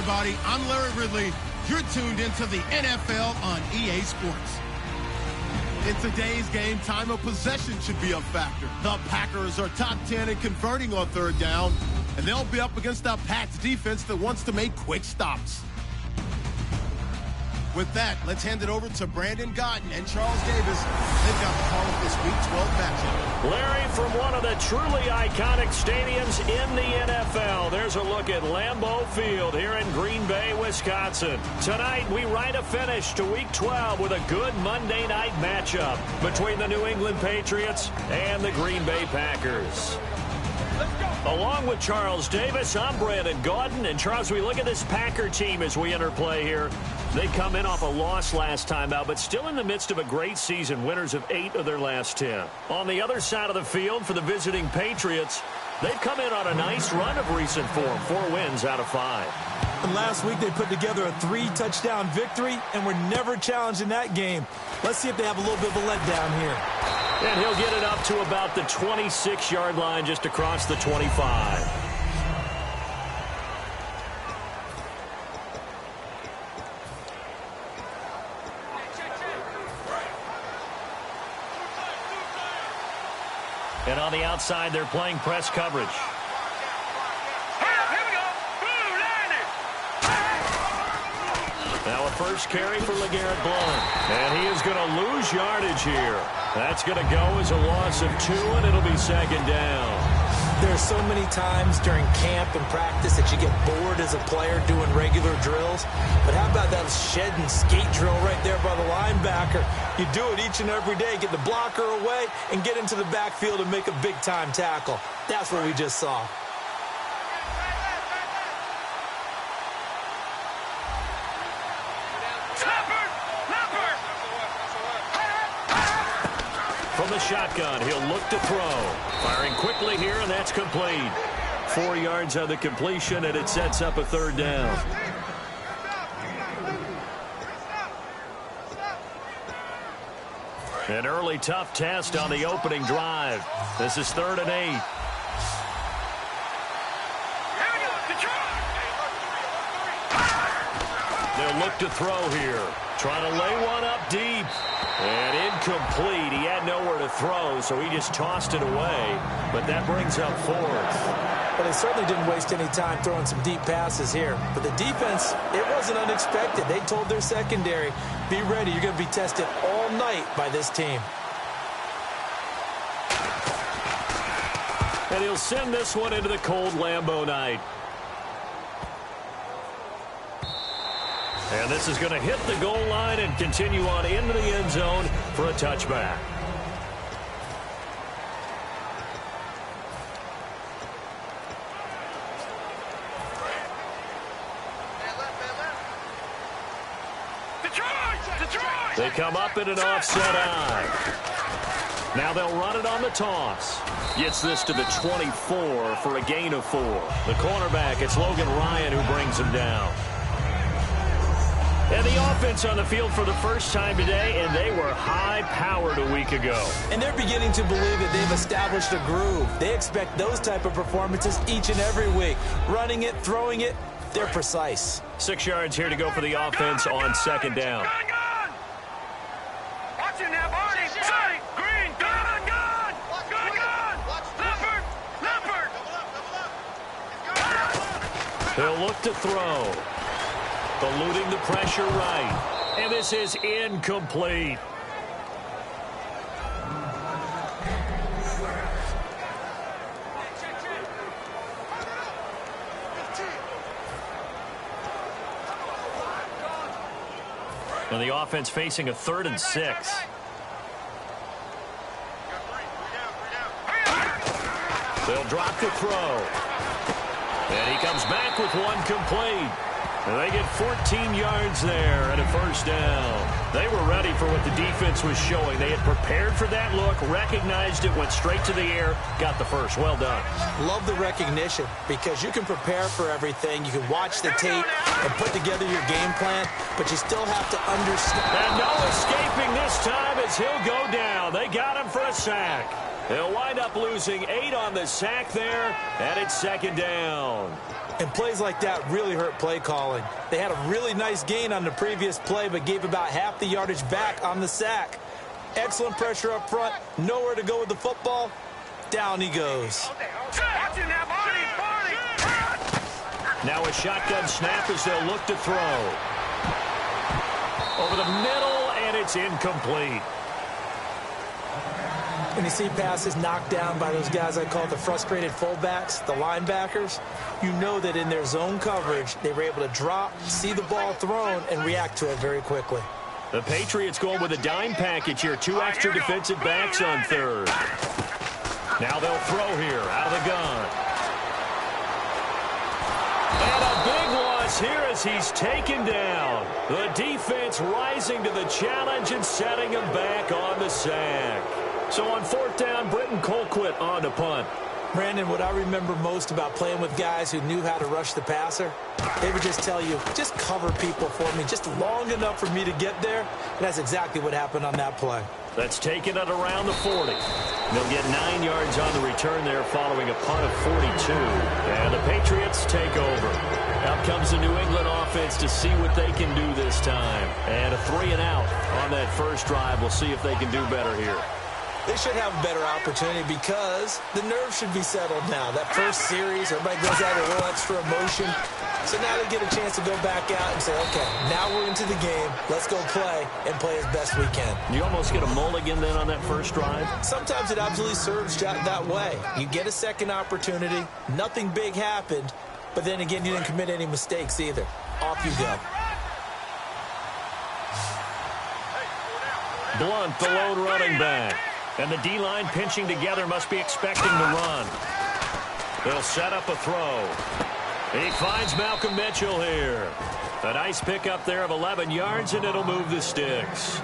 everybody. I'm Larry Ridley. You're tuned into the NFL on EA Sports. In today's game, time of possession should be a factor. The Packers are top 10 in converting on third down, and they'll be up against a Pats defense that wants to make quick stops. With that, let's hand it over to Brandon Godden and Charles Davis. They've got the call of this Week 12 matchup. Larry, from one of the truly iconic stadiums in the NFL, there's a look at Lambeau Field here in Green Bay, Wisconsin. Tonight, we write a finish to Week 12 with a good Monday night matchup between the New England Patriots and the Green Bay Packers. Along with Charles Davis, I'm Brandon Gaudin. And Charles, we look at this Packer team as we interplay here. They come in off a loss last time out, but still in the midst of a great season, winners of 8 of their last 10. On the other side of the field for the visiting Patriots, they've come in on a nice run of recent form, 4 wins out of 5. And last week they put together a 3-touchdown victory and were never challenged in that game. Let's see if they have a little bit of a letdown here. And he'll get it up to about the 26-yard line, just across the 25. And on the outside, they're playing press coverage. Now a first carry for LeGarrette Blount. And he is going to lose yardage here. That's going to go as a loss of 2, and it'll be second down. There are so many times during camp and practice that you get bored as a player doing regular drills. But how about that shed and skate drill right there by the linebacker? You do it each and every day. Get the blocker away and get into the backfield and make a big-time tackle. That's what we just saw. From the shotgun, he'll look to throw. Firing quickly here, and that's complete. 4 yards on the completion, and it sets up a third down. An early tough test on the opening drive. This is 3rd and 8. They'll look to throw here. Trying to lay one up deep. And incomplete. He had nowhere to throw, so he just tossed it away. But that brings up 4th. Well, they certainly didn't waste any time throwing some deep passes here. But the defense, it wasn't unexpected. They told their secondary, be ready. You're going to be tested all night by this team. And he'll send this one into the cold Lambeau night. And this is going to hit the goal line and continue on into the end zone for a touchback. They come up in an offset eye. Now they'll run it on the toss. Gets this to the 24 for a gain of 4. The cornerback, it's Logan Ryan who brings him down. And the offense on the field for the first time today, and they were high-powered a week ago. And they're beginning to believe that they've established a groove. They expect those type of performances each and every week. Running it, throwing it, they're precise. 6 yards here to go for the offense on second down. They'll look to throw. Eluding the pressure right. And this is incomplete. And the offense facing a 3rd and 6. They'll drop the throw. And he comes back with one complete. And they get 14 yards there and a first down. They were ready for what the defense was showing. They had prepared for that look, recognized it, went straight to the air, got the first. Well done. Love the recognition because you can prepare for everything. You can watch the tape and put together your game plan, but you still have to understand. And no escaping this time as he'll go down. They got him for a sack. They'll wind up losing 8 on the sack there, and it's second down. And plays like that really hurt play calling. They had a really nice gain on the previous play, but gave about half the yardage back on the sack. Excellent pressure up front. Nowhere to go with the football. Down he goes. Now a shotgun snap as they'll look to throw. Over the middle, and it's incomplete. When you see passes knocked down by those guys I call the frustrated fullbacks, the linebackers, you know that in their zone coverage, they were able to drop, see the ball thrown, and react to it very quickly. The Patriots going with a dime package here. 2 extra defensive backs on third. Now they'll throw here out of the gun. And a big loss here as he's taken down. The defense rising to the challenge and setting him back on the sack. So on 4th down, Britton Colquitt on to punt. Brandon, what I remember most about playing with guys who knew how to rush the passer, they would just tell you, just cover people for me, just long enough for me to get there. And that's exactly what happened on that play. That's taken it around the 40. They'll get 9 yards on the return there following a punt of 42. And the Patriots take over. Out comes the New England offense to see what they can do this time. And a 3 and out on that first drive. We'll see if they can do better here. They should have a better opportunity because the nerves should be settled now. That first series, everybody goes out with a little extra emotion. So now they get a chance to go back out and say, okay, now we're into the game. Let's go play and play as best we can. You almost get a mulligan then on that first drive? Sometimes it absolutely serves that way. You get a second opportunity. Nothing big happened. But then again, you didn't commit any mistakes either. Off you go. Blunt, the lone running back. And the D-line pinching together must be expecting to run. They'll set up a throw. He finds Malcolm Mitchell here. A nice pickup there of 11 yards, and it'll move the sticks.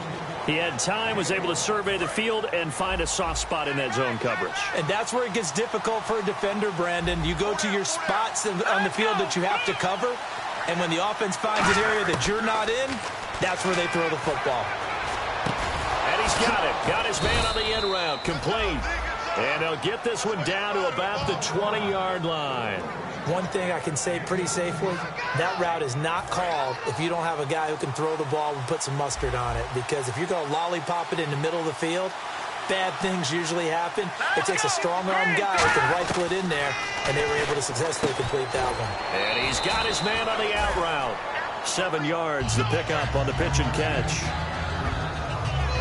He had time, was able to survey the field and find a soft spot in that zone coverage. And that's where it gets difficult for a defender, Brandon. You go to your spots on the field that you have to cover, and when the offense finds an area that you're not in, that's where they throw the football. And he's got it. Got his man on the end route. Complete. And he'll get this one down to about the 20-yard line. One thing I can say pretty safely, that route is not called if you don't have a guy who can throw the ball and put some mustard on it. Because if you're going to lollipop it in the middle of the field, bad things usually happen. It takes a strong-arm guy who can rifle it in there, and they were able to successfully complete that one. And he's got his man on the out route. 7 yards, the pickup on the pitch and catch.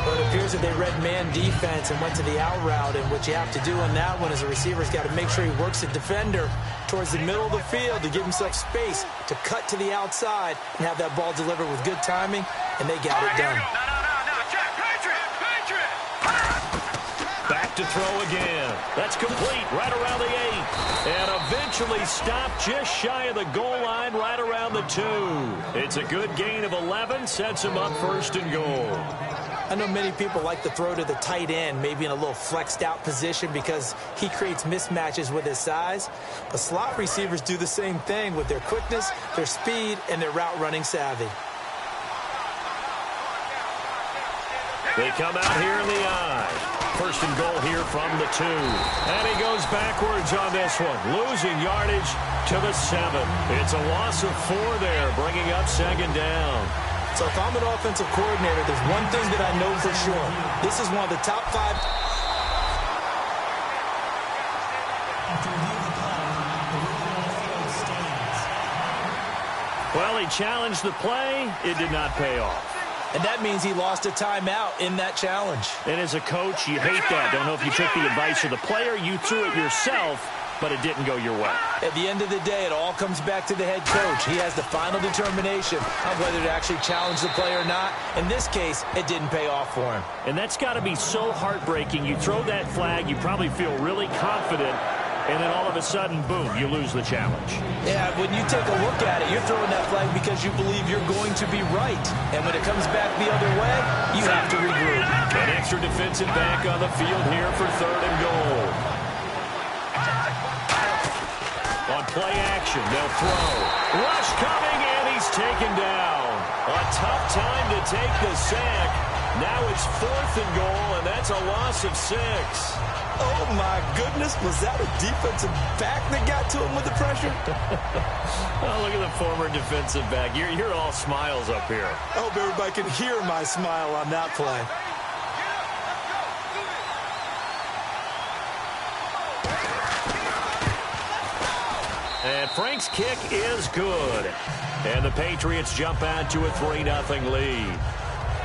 But it appears that they read man defense and went to the out route, and what you have to do on that one is the receiver's got to make sure he works the defender towards the middle of the field to give himself space to cut to the outside and have that ball delivered with good timing, and they got it done. Back to throw again. That's complete right around the 8. And eventually stopped just shy of the goal line right around the 2. It's a good gain of 11, sets him up 1st and goal. I know many people like to throw to the tight end, maybe in a little flexed out position because he creates mismatches with his size. But slot receivers do the same thing with their quickness, their speed, and their route running savvy. They come out here in the I. 1st and goal here from the 2. And he goes backwards on this one, losing yardage to the 7. It's a loss of 4 there, bringing up 2nd down. So if I'm an offensive coordinator, there's one thing that I know for sure. This is one of the top 5. Well, he challenged the play. It did not pay off. And that means he lost a timeout in that challenge. And as a coach, you hate that. Don't know if you took the advice of the player. You threw it yourself, but it didn't go your way. At the end of the day, it all comes back to the head coach. He has the final determination on whether to actually challenge the play or not. In this case, it didn't pay off for him. And that's got to be so heartbreaking. You throw that flag, you probably feel really confident, and then all of a sudden, boom, you lose the challenge. Yeah, when you take a look at it, you're throwing that flag because you believe you're going to be right. And when it comes back the other way, you have to regroup. An extra defensive back on the field here for 3rd and goal. On play action, they'll throw. Rush coming, and he's taken down. A tough time to take the sack. Now it's 4th and goal, and that's a loss of 6. Oh, my goodness. Was that a defensive back that got to him with the pressure? Oh, look at the former defensive back. You're all smiles up here. I hope everybody can hear my smile on that play. And Frank's kick is good. And the Patriots jump out to a 3-0 lead.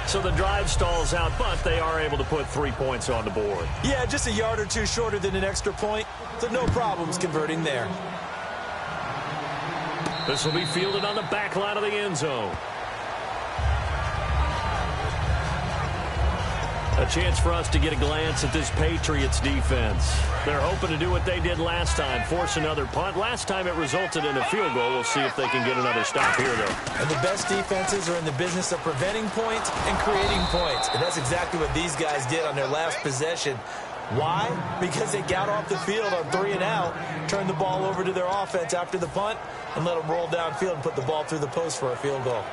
So the drive stalls out, but they are able to put 3 points on the board. Yeah, just a yard or two shorter than an extra point, so no problems converting there. This will be fielded on the back line of the end zone. A chance for us to get a glance at this Patriots defense. They're hoping to do what they did last time, force another punt. Last time it resulted in a field goal. We'll see if they can get another stop here, though. And the best defenses are in the business of preventing points and creating points. And that's exactly what these guys did on their last possession. Why? Because they got off the field on 3 and out, turned the ball over to their offense after the punt, and let them roll downfield and put the ball through the post for a field goal.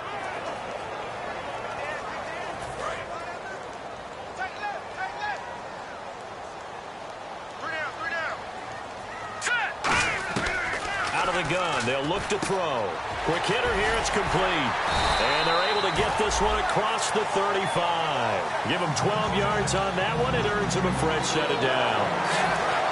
The gun. They'll look to throw. Quick hitter here. It's complete. And they're able to get this one across the 35. Give them 12 yards on that one. It earns them a fresh set of downs.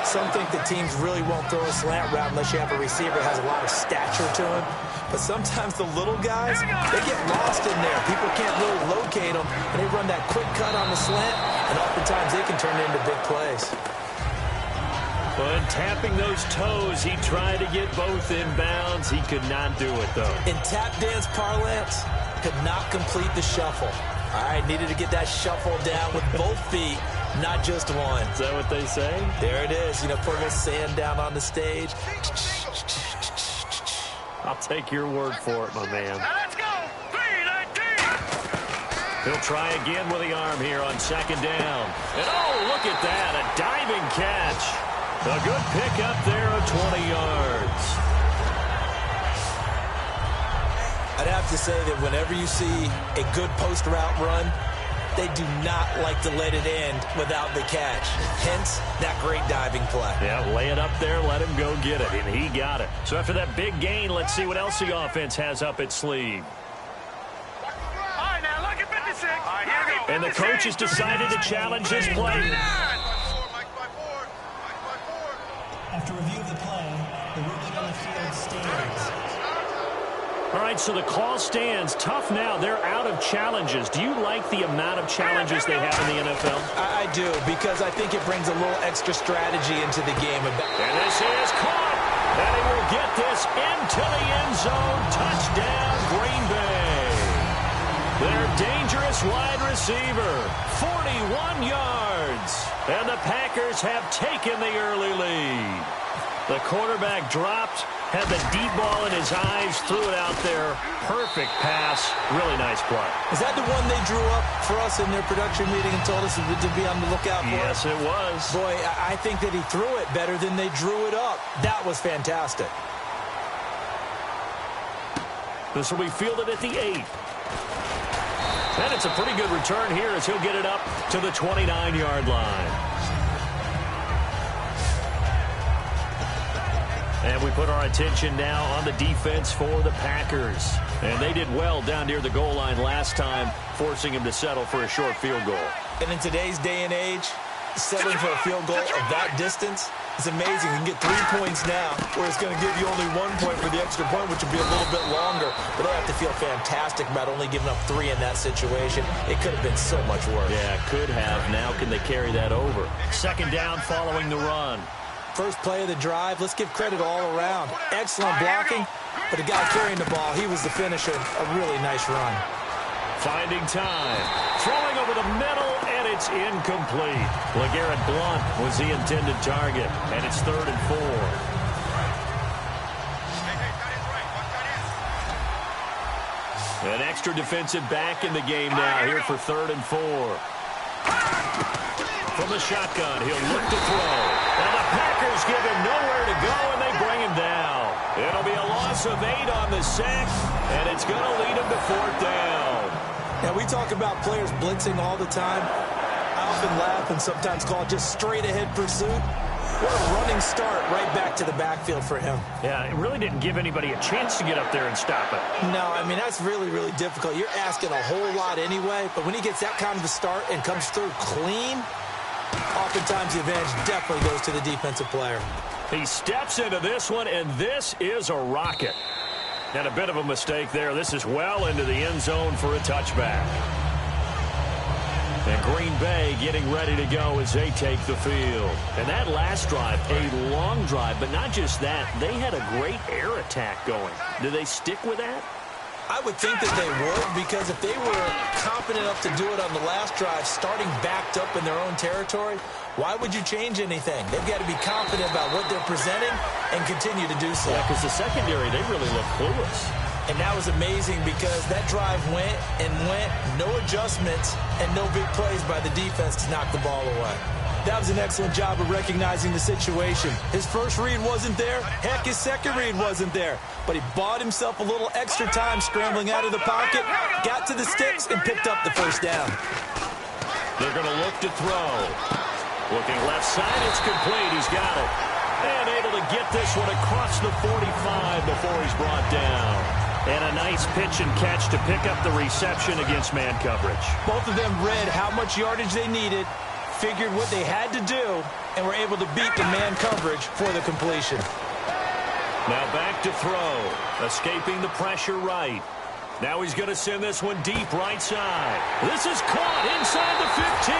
Some think that teams really won't throw a slant route unless you have a receiver that has a lot of stature to him. But sometimes the little guys, they get lost in there. People can't really locate them, and they run that quick cut on the slant, and oftentimes they can turn it into big plays. But tapping those toes, he tried to get both inbounds. He could not do it, though. In tap dance parlance, could not complete the shuffle. All right, needed to get that shuffle down with both feet, not just one. Is that what they say? There it is. You know, put a little sand down on the stage. I'll take your word for it, my man. Let's go! 3-19! He'll try again with the arm here on 2nd down. And oh, look at that, a diving catch. A good pickup there of 20 yards. I'd have to say that whenever you see a good post route run, they do not like to let it end without the catch. Hence, that great diving play. Yeah, lay it up there, let him go get it, and he got it. So after that big gain, let's see what else the offense has up its sleeve. All right, now look at 56. All right, here we go. And the coach has decided to challenge this play. After review of the play, the ruling on the field stands. All right, so the call stands. Tough now. They're out of challenges. Do you like the amount of challenges they have in the NFL? I do, because I think it brings a little extra strategy into the game. And this is caught. And he will get this into the end zone. Touchdown, Green Bay. Their dangerous wide receiver, 41 yards. And the Packers have taken the early lead. The quarterback dropped, had the deep ball in his eyes, threw it out there. Perfect pass. Really nice play. Is that the one they drew up for us in their production meeting and told us to be on the lookout for? Yes, it was. Boy, I think that he threw it better than they drew it up. That was fantastic. This will be fielded at the 8. And it's a pretty good return here as he'll get it up to the 29-yard line. And we put our attention now on the defense for the Packers. And they did well down near the goal line last time, forcing him to settle for a short field goal. And in today's day and age, settling for a field goal of that distance is amazing. You can get 3 points now, where it's going to give you only 1 point for the extra point, which will be a little bit longer. But they'll have to feel fantastic about only giving up 3 in that situation. It could have been so much worse. Yeah, could have. Now can they carry that over? 2nd down following the run. First play of the drive, let's give credit all around. Excellent blocking, but the guy carrying the ball, he was the finisher. A really nice run. Finding time. Throwing over the middle, and it's incomplete. LeGarrette Blount was the intended target, and it's 3rd and 4. An extra defensive back in the game now here for 3rd and 4. From the shotgun, he'll look to throw. And the Packers give him nowhere to go, and they bring him down. It'll be a loss of 8 on the sack, and it's going to lead him to 4th down. Yeah, we talk about players blitzing all the time. I often laugh and sometimes call it just straight-ahead pursuit. What a running start right back to the backfield for him. Yeah, it really didn't give anybody a chance to get up there and stop it. No, I mean, that's really, really difficult. You're asking a whole lot anyway, but when he gets that kind of a start and comes through clean, oftentimes the advantage definitely goes to the defensive player. He steps into this one, and this is a rocket. And a bit of a mistake there. This is well into the end zone for a touchback. And Green Bay getting ready to go as they take the field. And that last drive, a long drive, but not just that. They had a great air attack going. Do they stick with that? I would think that they would, because if they were confident enough to do it on the last drive, starting backed up in their own territory, why would you change anything? They've got to be confident about what they're presenting and continue to do so. Yeah, because the secondary, they really look clueless. And that was amazing because that drive went and went, no adjustments, and no big plays by the defense to knock the ball away. That was an excellent job of recognizing the situation. His first read wasn't there. Heck, his second read wasn't there. But he bought himself a little extra time scrambling out of the pocket, got to the sticks, and picked up the first down. They're going to look to throw. Looking left side, it's complete. He's got it. And able to get this one across the 45 before he's brought down. And a nice pitch and catch to pick up the reception against man coverage. Both of them read how much yardage they needed, figured what they had to do, and were able to beat the man coverage for the completion. Now back to throw. Escaping the pressure right. Now he's going to send this one deep right side. This is caught inside the 15.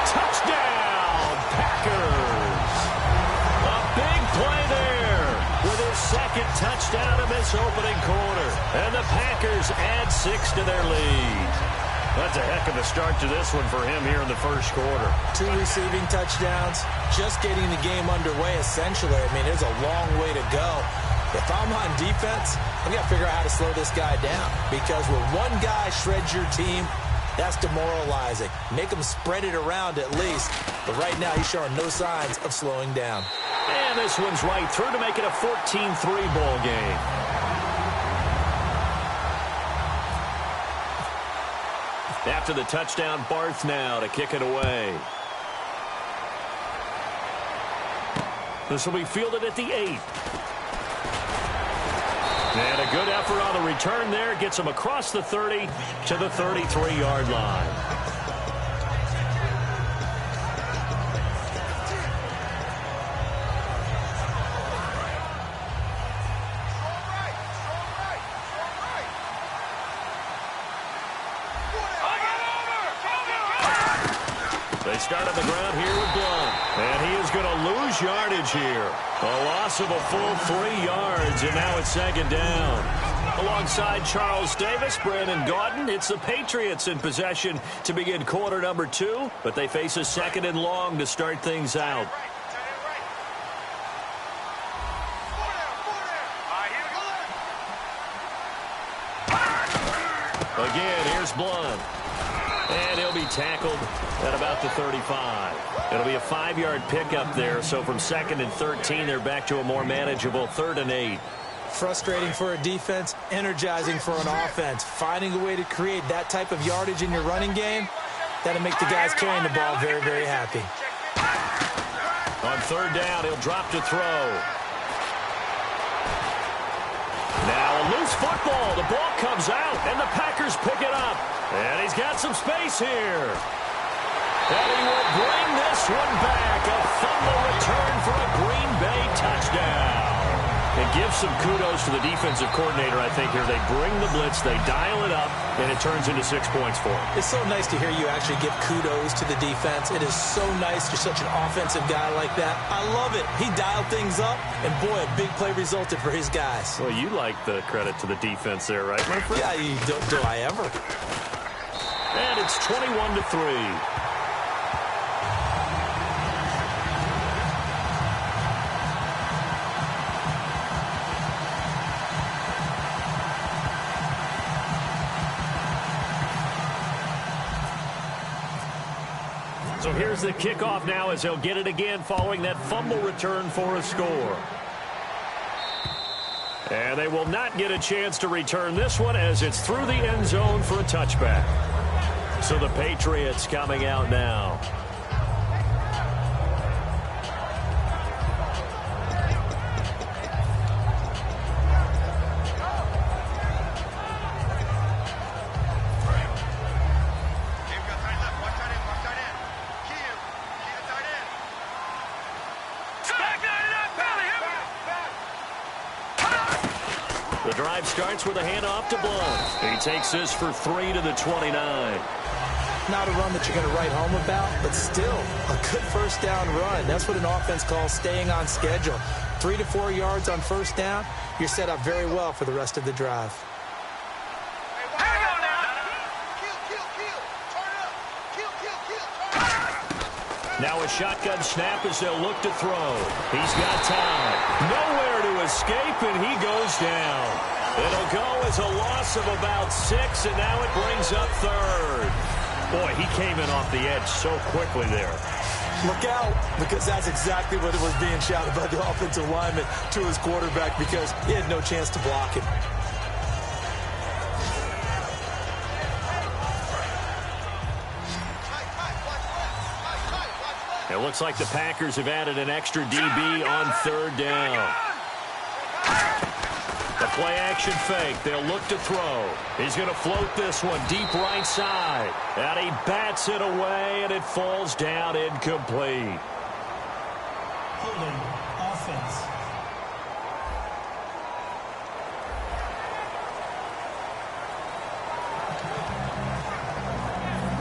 Touchdown, Packers. A big play there with his second touchdown of this opening quarter. And the Packers add 6 to their lead. That's a heck of a start to this one for him here in the first quarter. 2 receiving touchdowns, just getting the game underway essentially. I mean, there's a long way to go. If I'm on defense, I've got to figure out how to slow this guy down. Because when one guy shreds your team, that's demoralizing. Make him spread it around at least. But right now, he's showing no signs of slowing down. And this one's right through to make it a 14-3 ball game. After the touchdown, Barth now to kick it away. This will be fielded at the 8. And a good effort on the return there. Gets him across the 30 to the 33-yard line. They start on the ground here with Blunt. And he is going to lose yardage here. A loss of a full 3 yards, and now it's second down. Alongside Charles Davis, Brandon Gaudin, it's the Patriots in possession to begin quarter number 2, but they face a second and long to start things out. Again, here's Blunt. And he'll be tackled at about the 35. It'll be a 5-yard pickup there, so from 2nd and 13, they're back to a more manageable 3rd and 8. Frustrating for a defense, energizing for an offense. Finding a way to create that type of yardage in your running game, that'll make the guys carrying the ball very, very happy. On 3rd down, he'll drop to throw. Now a loose football. The ball comes out, and the Packers pick it up. And he's got some space here. And he will bring this one back. A fumble return for a Green Bay touchdown. It gives some kudos to the defensive coordinator, I think, here. They bring the blitz, they dial it up, and it turns into 6 points for him. It's so nice to hear you actually give kudos to the defense. It is so nice. You're such an offensive guy like that. I love it. He dialed things up, and boy, a big play resulted for his guys. Well, you like the credit to the defense there, right, my friend? Yeah, do I ever? And it's 21-3. So here's the kickoff now as they'll get it again following that fumble return for a score. And they will not get a chance to return this one as it's through the end zone for a touchback. So the Patriots coming out now. The drive starts with a handoff to Blount. He takes this for 3 to the 29. Not a run that you're going to write home about, but still a good first down run. That's what an offense calls staying on schedule. 3 to 4 yards on first down, you're set up very well for the rest of the drive. Now a shotgun snap as they'll look to throw. He's got time. Nowhere to escape, and he goes down. It'll go as a loss of about 6, and now it brings up third. Boy, he came in off the edge so quickly there. Look out, because that's exactly what it was being shouted by the offensive lineman to his quarterback, because he had no chance to block him. It looks like the Packers have added an extra DB on third down. The play-action fake. They'll look to throw. He's going to float this one deep right side. And he bats it away, and it falls down incomplete. Holding offense.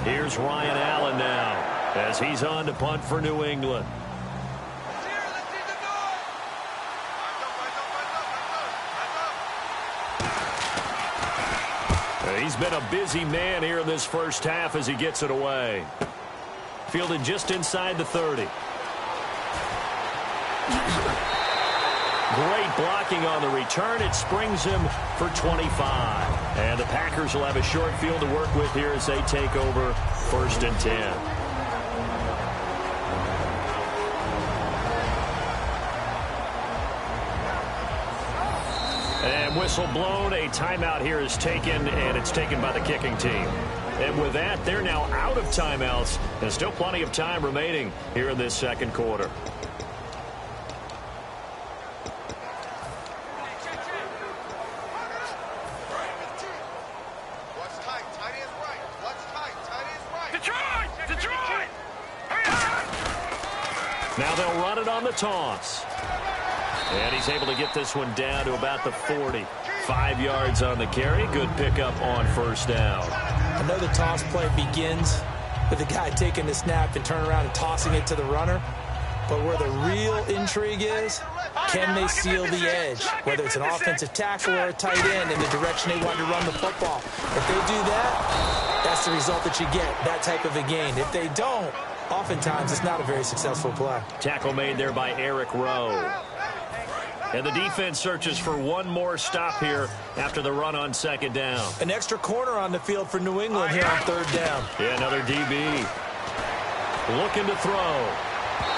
Here's Ryan Allen now as he's on to punt for New England. He's been a busy man here in this first half as he gets it away. Fielded just inside the 30. Great blocking on the return. It springs him for 25. And the Packers will have a short field to work with here as they take over 1st and 10. And whistle blown. A timeout here is taken, and it's taken by the kicking team. And with that, they're now out of timeouts. There's still plenty of time remaining here in this second quarter. Now they'll run it on the toss. And he's able to get this one down to about the 40. 5 yards on the carry. Good pickup on first down. Another toss play begins with the guy taking the snap and turning around and tossing it to the runner. But where the real intrigue is, can they seal the edge? Whether it's an offensive tackle or a tight end in the direction they want to run the football. If they do that, that's the result that you get, that type of a gain. If they don't, oftentimes it's not a very successful play. Tackle made there by Eric Rowe. And the defense searches for one more stop here after the run on second down. An extra corner on the field for New England here on third down. Yeah, another DB. Looking to throw.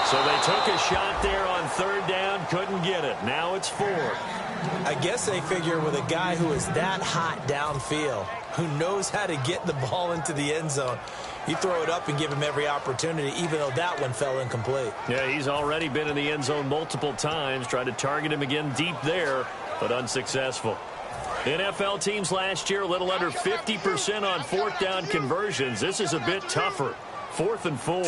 So they took a shot there on third down, couldn't get it. Now it's 4. I guess they figure with a guy who is that hot downfield, who knows how to get the ball into the end zone, you throw it up and give him every opportunity, even though that one fell incomplete. Yeah, he's already been in the end zone multiple times. Tried to target him again deep there, but unsuccessful. NFL teams last year a little under 50% on fourth down conversions. This is a bit tougher. 4th and 4.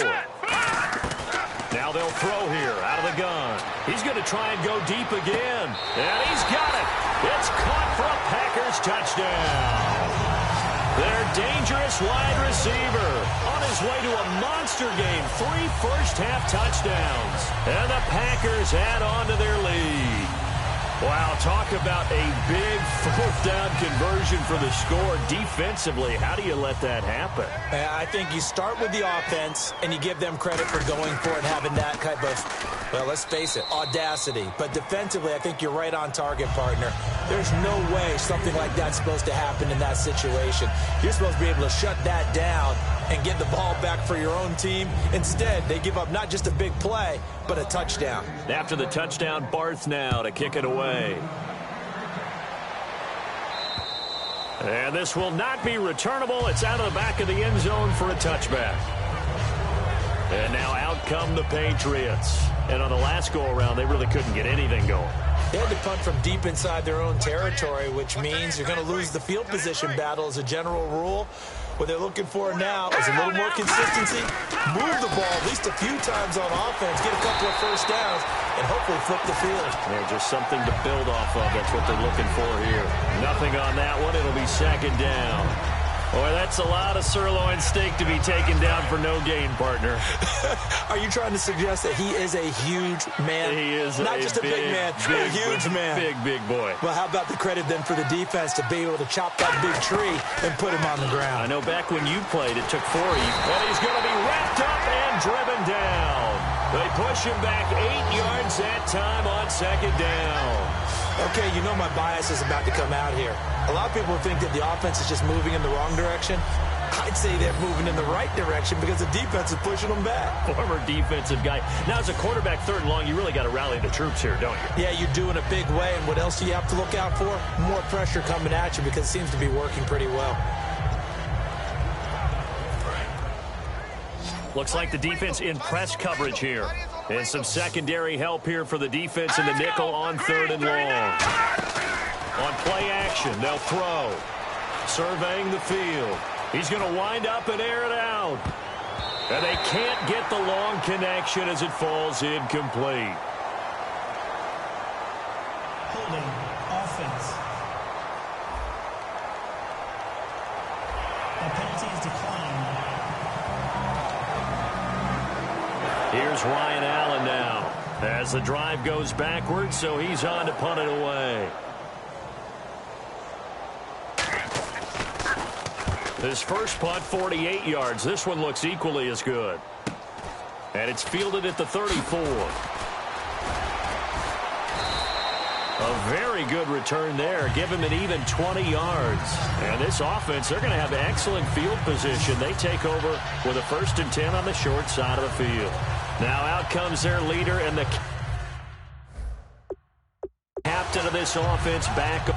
Now they'll throw here out of the gun. He's going to try and go deep again. And he's got it. It's caught for a Packers touchdown. Their dangerous wide receiver on his way to a monster game. 3 first-half touchdowns. And the Packers add on to their lead. Wow, talk about a big fourth down conversion for the score. Defensively, how do you let that happen? I think you start with the offense, and you give them credit for going for it, having that type of, well, let's face it, audacity. But defensively, I think you're right on target, partner. There's no way something like that's supposed to happen in that situation. You're supposed to be able to shut that down and get the ball back for your own team. Instead, they give up not just a big play, but a touchdown. After the touchdown, Barth now to kick it away. And this will not be returnable. It's out of the back of the end zone for a touchback. And now out come the Patriots. And on the last go-around, they really couldn't get anything going. They had to punt from deep inside their own territory, which means you're going to lose the field position battle as a general rule. What they're looking for now is a little more consistency, move the ball at least a few times on offense, get a couple of first downs, and hopefully flip the field. Yeah, just something to build off of. That's what they're looking for here. Nothing on that one. It'll be second down. Boy, that's a lot of sirloin steak to be taken down for no gain, partner. Are you trying to suggest that he is a huge man? He is not just a big man, a huge man. Big boy. Well, how about the credit then for the defense to be able to chop that big tree and put him on the ground? I know back when you played, it took 4 of you. And he's going to be wrapped up and driven down. They push him back 8 yards that time on second down. Okay, you know my bias is about to come out here. A lot of people think that the offense is just moving in the wrong direction. I'd say they're moving in the right direction because the defense is pushing them back. Former defensive guy. Now, as a quarterback, third and long, you really got to rally the troops here, don't you? Yeah, you do in a big way. And what else do you have to look out for? More pressure coming at you because it seems to be working pretty well. Looks like the defense in press coverage here. And some secondary help here for the defense in the nickel on third and long. On play action, they'll throw. Surveying the field. He's going to wind up and air it out. And they can't get the long connection as it falls incomplete. Holding offense. That penalty is declined. Here's Ryan Allen now as the drive goes backwards, so he's on to punt it away. His first punt, 48 yards. This one looks equally as good. And it's fielded at the 34. A very good return there. Give him an even 20 yards. And this offense, they're going to have excellent field position. They take over with a 1st and 10 on the short side of the field. Now out comes their leader and the captain of this offense back.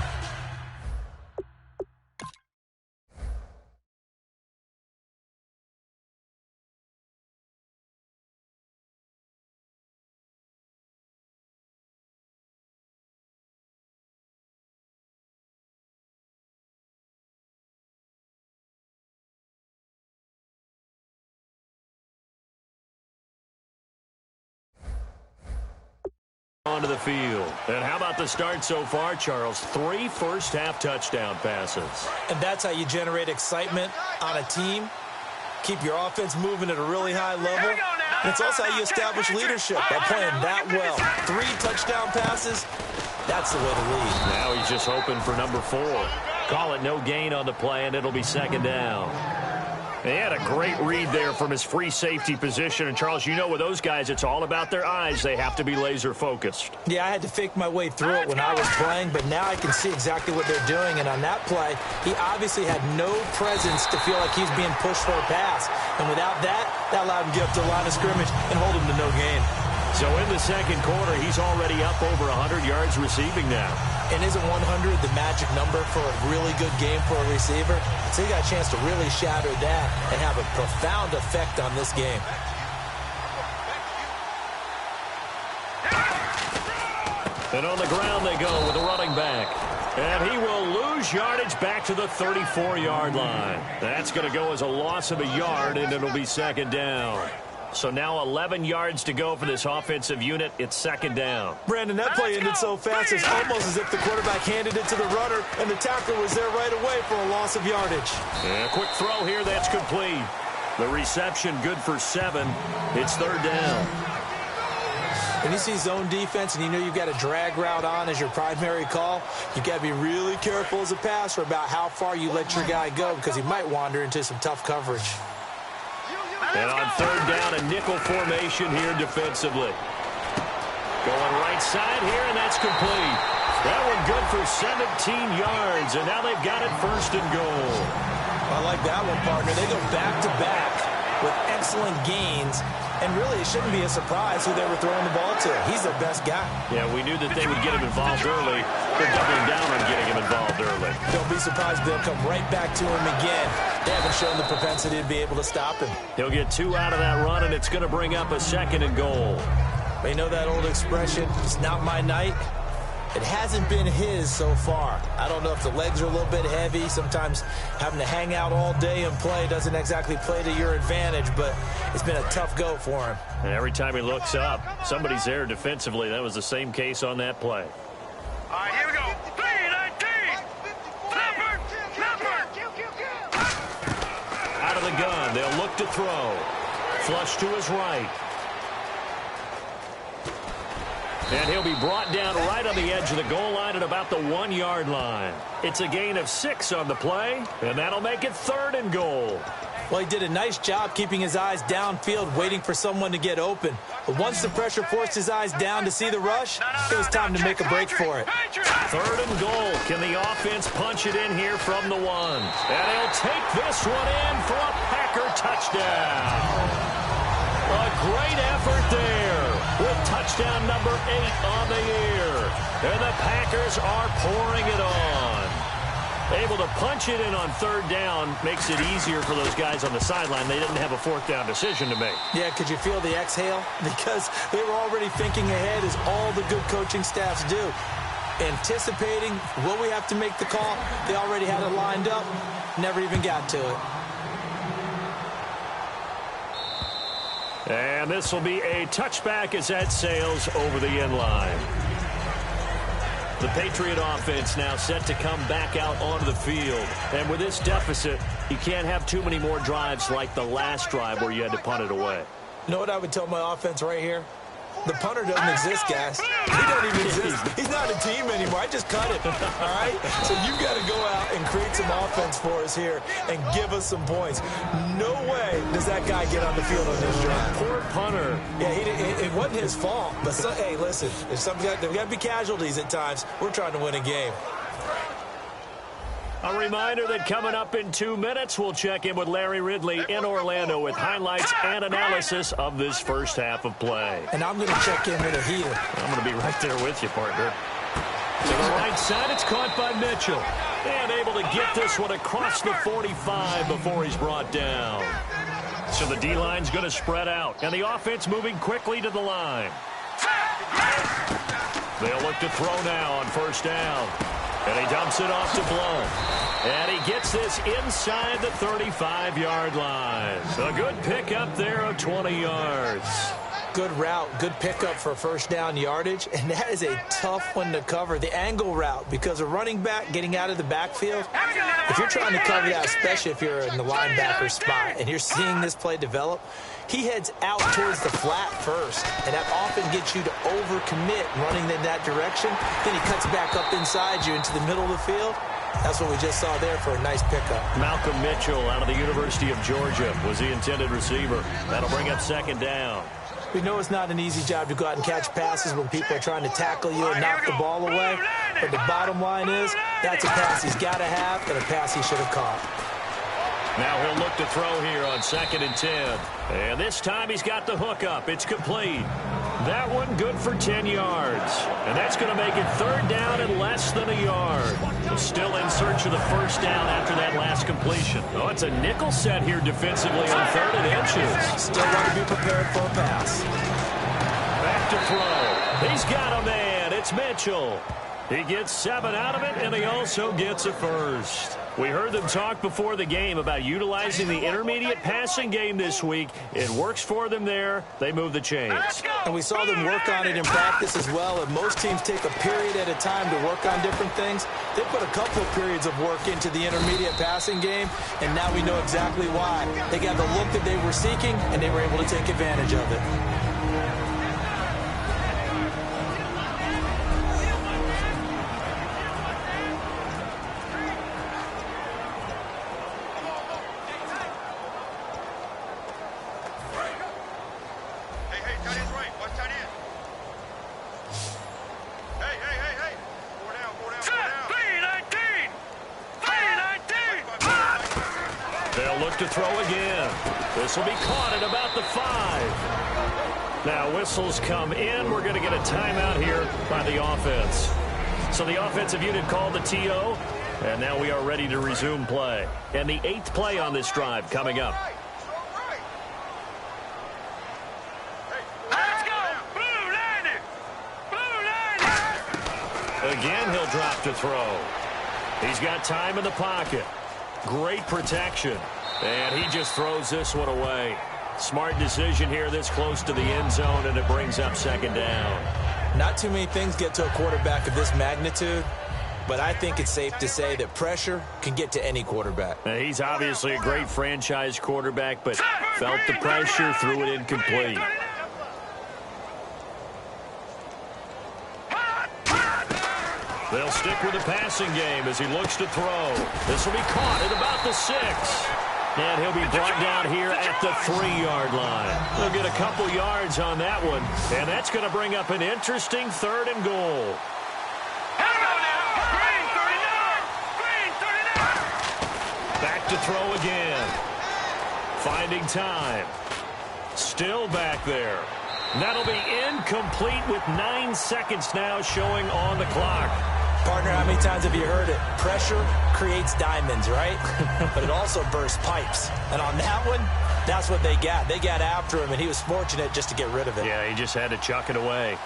Onto the field. And how about the start so far, Charles? 3 first-half touchdown passes. And that's how you generate excitement on a team. Keep your offense moving at a really high level. And it's also how you establish leadership by playing that well. 3 touchdown passes, that's the way to lead. Now he's just hoping for number 4. Call it no gain on the play, and it'll be second down. He had a great read there from his free safety position. And, Charles, you know with those guys, it's all about their eyes. They have to be laser-focused. Yeah, I had to fake my way through it when I was playing, but now I can see exactly what they're doing. And on that play, he obviously had no presence to feel like he's being pushed for a pass. And without that, that allowed him to get up to the line of scrimmage and hold him to no gain. So in the second quarter, he's already up over 100 yards receiving now. And isn't 100 the magic number for a really good game for a receiver? So he got a chance to really shatter that and have a profound effect on this game. And on the ground they go with a running back. And he will lose yardage back to the 34-yard line. That's going to go as a loss of a yard, and it'll be second down. So now 11 yards to go for this offensive unit. It's second down. Brandon, that play ended so fast, it's almost as if the quarterback handed it to the runner, and the tackler was there right away for a loss of yardage. And a quick throw here, that's complete. The reception good for 7. It's third down. When you see zone defense and you know you've got a drag route on as your primary call, you've got to be really careful as a passer about how far you let your guy go because he might wander into some tough coverage. And on third down, a nickel formation here defensively. Going right side here, and that's complete. That one good for 17 yards, and now they've got it first and goal. I like that one, partner. They go back-to-back with excellent gains, And really, it shouldn't be a surprise who they were throwing the ball to. He's their best guy. Yeah, we knew that they would get him involved early. They're doubling down on getting him involved early. Don't be surprised if they'll come right back to him again. They haven't shown the propensity to be able to stop him. He'll get 2 out of that run, and it's going to bring up a 2nd and goal. But you know that old expression, it's not my night? It hasn't been his so far. I don't know if the legs are a little bit heavy. Sometimes having to hang out all day and play doesn't exactly play to your advantage, but it's been a tough go for him. And every time he looks up, somebody's there defensively. That was the same case on that play. All right, here we go. 3-19. Out of the gun, they'll look to throw. Flush to his right. And he'll be brought down right on the edge of the goal line at about the 1-yard line. It's a gain of 6 on the play, and that'll make it 3rd and goal. Well, he did a nice job keeping his eyes downfield, waiting for someone to get open. But once the pressure forced his eyes down to see the rush, it was time to make a break for it. 3rd and goal. Can the offense punch it in here from the 1? And he'll take this one in for a Packer touchdown. A great effort there with touchdown number 8 on the year. And the Packers are pouring it on. Able to punch it in on 3rd down makes it easier for those guys on the sideline. They didn't have a 4th down decision to make. Yeah, could you feel the exhale? Because they were already thinking ahead, as all the good coaching staffs do. Anticipating, will we have to make the call? They already had it lined up, never even got to it. And this will be a touchback as that sails over the end line. The Patriot offense now set to come back out onto the field. And with this deficit, you can't have too many more drives like the last drive where you had to punt it away. You know what I would tell my offense right here? The punter doesn't exist, guys. He don't even exist. He's not a team anymore. I just cut it, all right? So you've got to go out and create some offense for us here and give us some points. No way does that guy get on the field on this drive. Poor punter. Yeah, it wasn't his fault. But, hey, listen, there's got to be casualties at times. We're trying to win a game. A reminder that coming up in 2 minutes, we'll check in with Larry Ridley in Orlando with highlights and analysis of this first half of play. And I'm going to check in with a heater. I'm going to be right there with you, partner. To the right side, it's caught by Mitchell. And able to get this one across the 45 before he's brought down. So the D-line's going to spread out. And the offense moving quickly to the line. They'll look to throw now on 1st down. And he dumps it off to Blount. And he gets this inside the 35-yard line. A good pickup there of 20 yards. Good route, good pickup for 1st down yardage, and that is a tough one to cover, the angle route, because a running back getting out of the backfield, if you're trying to cover that, especially if you're in the linebacker spot and you're seeing this play develop, he heads out towards the flat first, and that often gets you to overcommit running in that direction. Then he cuts back up inside you into the middle of the field. That's what we just saw there for a nice pickup. Malcolm Mitchell out of the University of Georgia was the intended receiver. That'll bring up 2nd down. We know it's not an easy job to go out and catch passes when people are trying to tackle you and knock the ball away. But the bottom line is, that's a pass he's got to have and a pass he should have caught. Now he'll look to throw here on 2nd and 10. And this time he's got the hook up. It's complete. That one good for 10 yards. And that's going to make it 3rd down and less than a yard. Still in search of the 1st down after that last completion. Oh, it's a nickel set here defensively on 3rd and inches. Still want to be prepared for a pass. Back to throw. He's got a man. It's Mitchell. He gets 7 out of it, and he also gets a 1st. We heard them talk before the game about utilizing the intermediate passing game this week. It works for them there. They move the chains. And we saw them work on it in practice as well. And most teams take a period at a time to work on different things. They put a couple of periods of work into the intermediate passing game, and now we know exactly why. They got the look that they were seeking, and they were able to take advantage of it. To throw again. This will be caught at about the 5. Now whistles come in. We're going to get a timeout here by the offense. So the offensive unit called the TO, and now we are ready to resume play. And the 8th play on this drive coming up. Let's go! Blue line it! Blue line it! Again, he'll drop to throw. He's got time in the pocket. Great protection. And he just throws this one away. Smart decision here this close to the end zone, and it brings up 2nd down. Not too many things get to a quarterback of this magnitude, but I think it's safe to say that pressure can get to any quarterback. Now, he's obviously a great franchise quarterback, but felt the pressure, threw it incomplete. They'll stick with the passing game as he looks to throw. This will be caught at about the 6. And he'll be brought down here at the 3-yard line. They'll get a couple yards on that one. And that's going to bring up an interesting 3rd and goal. Back to throw again. Finding time. Still back there. That'll be incomplete with 9 seconds now showing on the clock. Partner, how many times have you heard it? Pressure creates diamonds, right? But it also bursts pipes. And on that one, that's what they got. They got after him, and he was fortunate just to get rid of it. Yeah, he just had to chuck it away.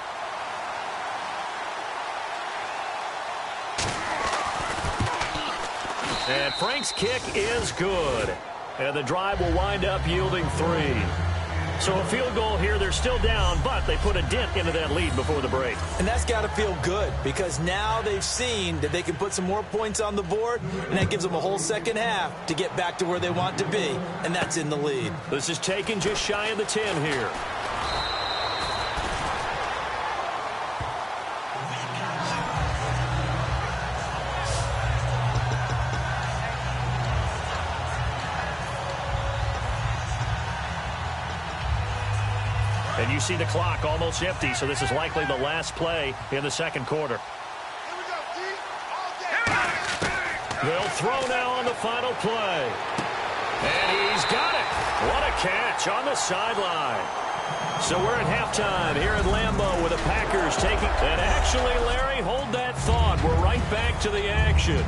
And Frank's kick is good. And the drive will wind up yielding 3. So a field goal here. They're still down, but they put a dent into that lead before the break. And that's got to feel good because now they've seen that they can put some more points on the board, and that gives them a whole 2nd half to get back to where they want to be, and that's in the lead. This is taken just shy of the 10 here. And you see the clock almost empty, so this is likely the last play in the 2nd quarter. They'll throw now on the final play. And he's got it. What a catch on the sideline. So we're at halftime here at Lambeau with the Packers taking... And actually, Larry, hold that thought. We're right back to the action.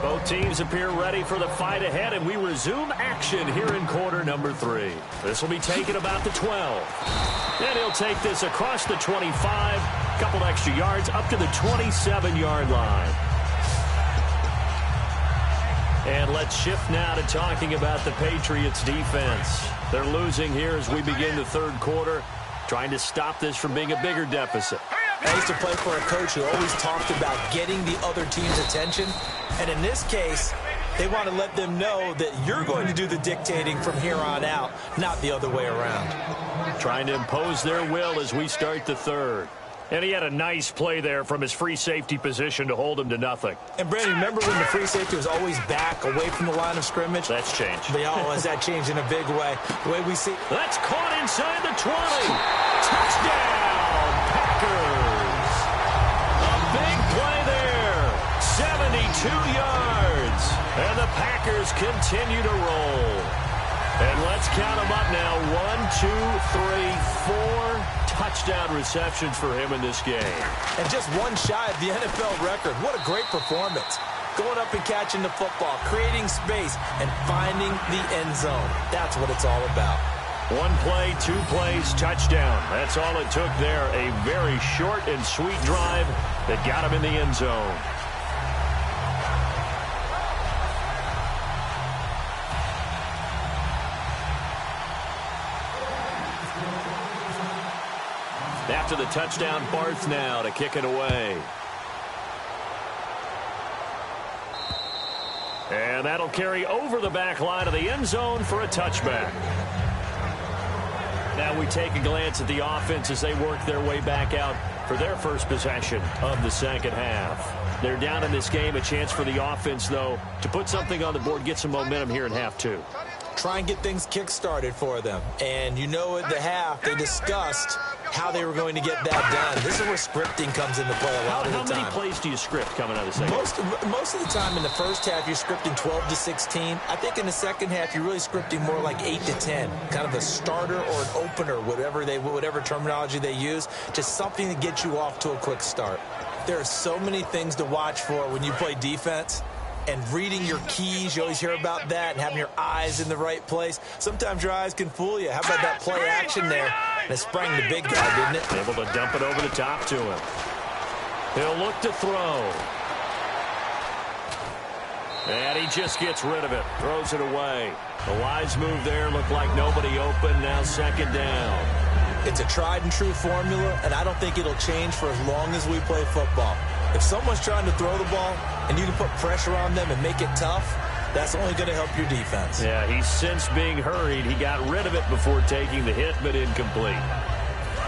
Both teams appear ready for the fight ahead, and we resume action here in quarter number 3. This will be taken about the 12. And he'll take this across the 25, couple extra yards up to the 27-yard line. And let's shift now to talking about the Patriots defense. They're losing here as we begin the 3rd quarter, trying to stop this from being a bigger deficit. I used to play for a coach who always talked about getting the other team's attention. And in this case, they want to let them know that you're going to do the dictating from here on out, not the other way around. Trying to impose their will as we start the 3rd. And he had a nice play there from his free safety position to hold him to nothing. And, Brandon, remember when the free safety was always back away from the line of scrimmage? That's changed. Has that changed in a big way? The way we see... That's caught inside the 20. Touchdown, Packers. A big play there. 72 yards. And the Packers continue to roll. And let's count them up now. 1, 2, 3, 4 touchdown receptions for him in this game. And just one shy of the NFL record. What a great performance. Going up and catching the football, creating space, and finding the end zone. That's what it's all about. 1 play, 2 plays, touchdown. That's all it took there. A very short and sweet drive that got him in the end zone. After the touchdown, Barth now to kick it away. And that'll carry over the back line of the end zone for a touchback. Now we take a glance at the offense as they work their way back out for their first possession of the 2nd half. They're down in this game. A chance for the offense, though, to put something on the board, get some momentum here in half 2. try and get things kick-started for them. And you know at the half, they discussed how they were going to get that done. This is where scripting comes into play a lot of the time. How many plays do you script coming out of the second? Most of the time in the first half, you're scripting 12 to 16. I think in the second half, you're really scripting more like 8 to 10. Kind of a starter or an opener, whatever terminology they use. Just something to get you off to a quick start. There are so many things to watch for when you play defense. And reading your keys, you always hear about that, and having your eyes in the right place. Sometimes your eyes can fool you. How about that play action there? And it sprang the big guy, didn't it? Able to dump it over the top to him. He'll look to throw. And he just gets rid of it. Throws it away. The wise move there. Looked like nobody open. Now second down. It's a tried and true formula, and I don't think it'll change for as long as we play football. If someone's trying to throw the ball and you can put pressure on them and make it tough, that's only going to help your defense. Yeah, he's since being hurried. He got rid of it before taking the hit, but incomplete.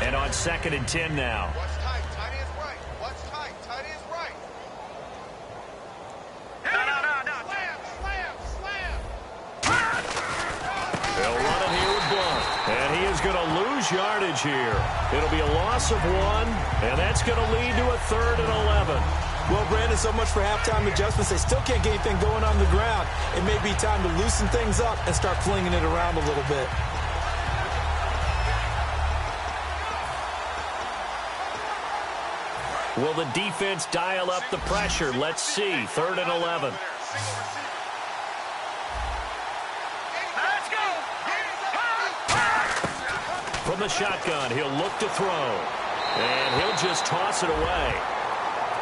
And on 2nd and 10 now. What's tight? Tight is right. What's tight? Tight is right. No. Slam. They'll run it here with Blunt. And he is going to lose yardage here. It'll be a loss of 1, and that's going to lead to a 3rd and 11. Well, Brandon, so much for halftime adjustments. They still can't get anything going on the ground. It may be time to loosen things up and start flinging it around a little bit. Will the defense dial up the pressure? Let's see. 3rd and 11. Let's go. From the shotgun, he'll look to throw. And he'll just toss it away.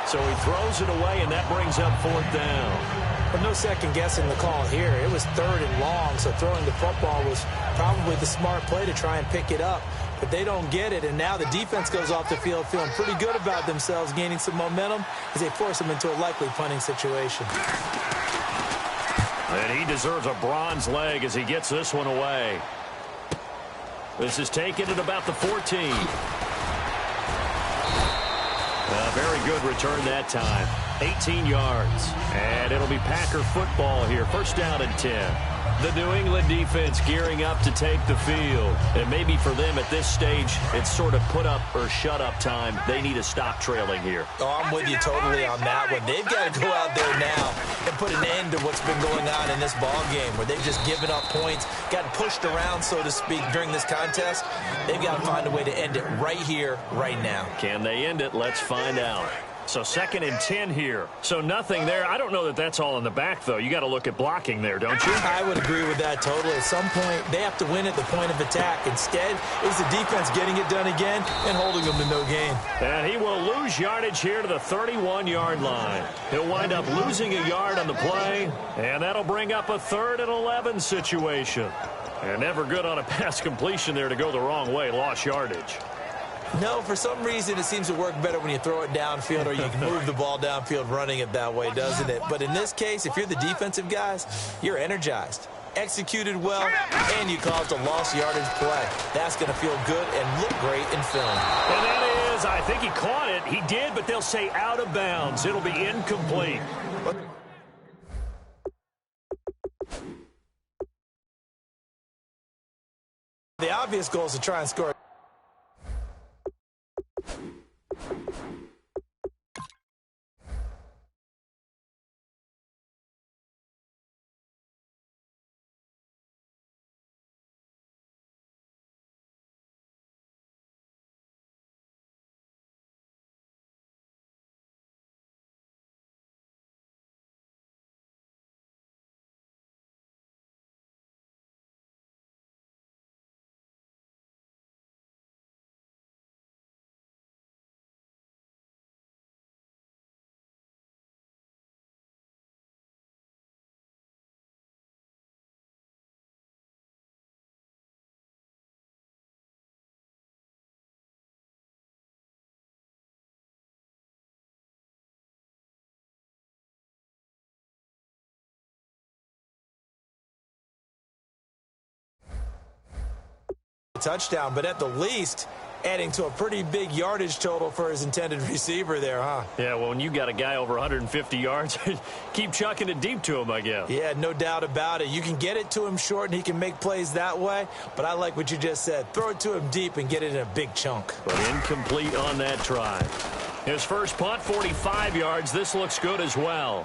So he throws it away, and that brings up 4th down. But no second guessing the call here. It was 3rd and long, so throwing the football was probably the smart play to try and pick it up. But they don't get it, and now the defense goes off the field feeling pretty good about themselves, gaining some momentum as they force them into a likely punting situation. And he deserves a bronze leg as he gets this one away. This is taken at about the 14. A very good return that time. 18 yards. And it'll be Packer football here. 1st down and 10. The New England defense gearing up to take the field. And maybe for them at this stage, it's sort of put up or shut up time. They need to stop trailing here. Oh, I'm with you totally on that one. They've got to go out there now and put an end to what's been going on in this ball game where they've just given up points, gotten pushed around, so to speak, during this contest. They've got to find a way to end it right here, right now. Can they end it? Let's find out. So 2nd and 10 here. So nothing there. I don't know that that's all in the back, though. You got to look at blocking there, don't you? I would agree with that totally. At some point, they have to win at the point of attack. Instead, it was the defense getting it done again and holding them to no gain. And he will lose yardage here to the 31-yard line. He'll wind up losing a yard on the play, and that'll bring up a 3rd and 11 situation. And never good on a pass completion there to go the wrong way. Lost yardage. No, for some reason, it seems to work better when you throw it downfield or you can move the ball downfield running it that way, doesn't it? But in this case, if you're the defensive guys, you're energized, executed well, and you caused a lost yardage play. That's going to feel good and look great in film. And that is, I think he caught it. He did, but they'll say out of bounds. It'll be incomplete. The obvious goal is to try and score. Touchdown, but at the least, Adding to a pretty big yardage total for his intended receiver there, huh? Yeah, well, when you got a guy over 150 yards, keep chucking it deep to him, I guess. Yeah, no doubt about it. You can get it to him short, and he can make plays that way. But I like what you just said. Throw it to him deep and get it in a big chunk. But incomplete on that try. His first punt, 45 yards. This looks good as well.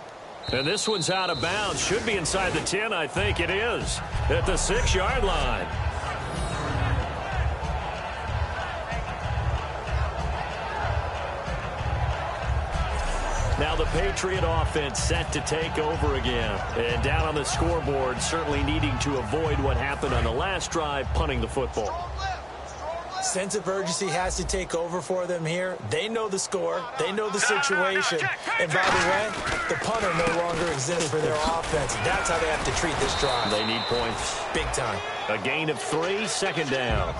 And this one's out of bounds. Should be inside the 10, I think it is. At the 6-yard line. Now the Patriot offense set to take over again. And down on the scoreboard, certainly needing to avoid what happened on the last drive, punting the football. Sense of urgency has to take over for them here. They know the score. They know the situation. And by the way, the punter no longer exists for their offense. That's how they have to treat this drive. They need points. Big time. A gain of 3, second down.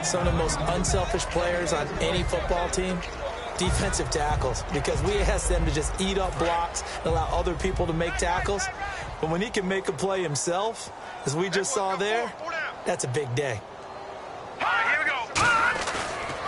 Some of the most unselfish players on any football team, defensive tackles, because we ask them to just eat up blocks and allow other people to make tackles. But when he can make a play himself, as we just saw there, that's a big day.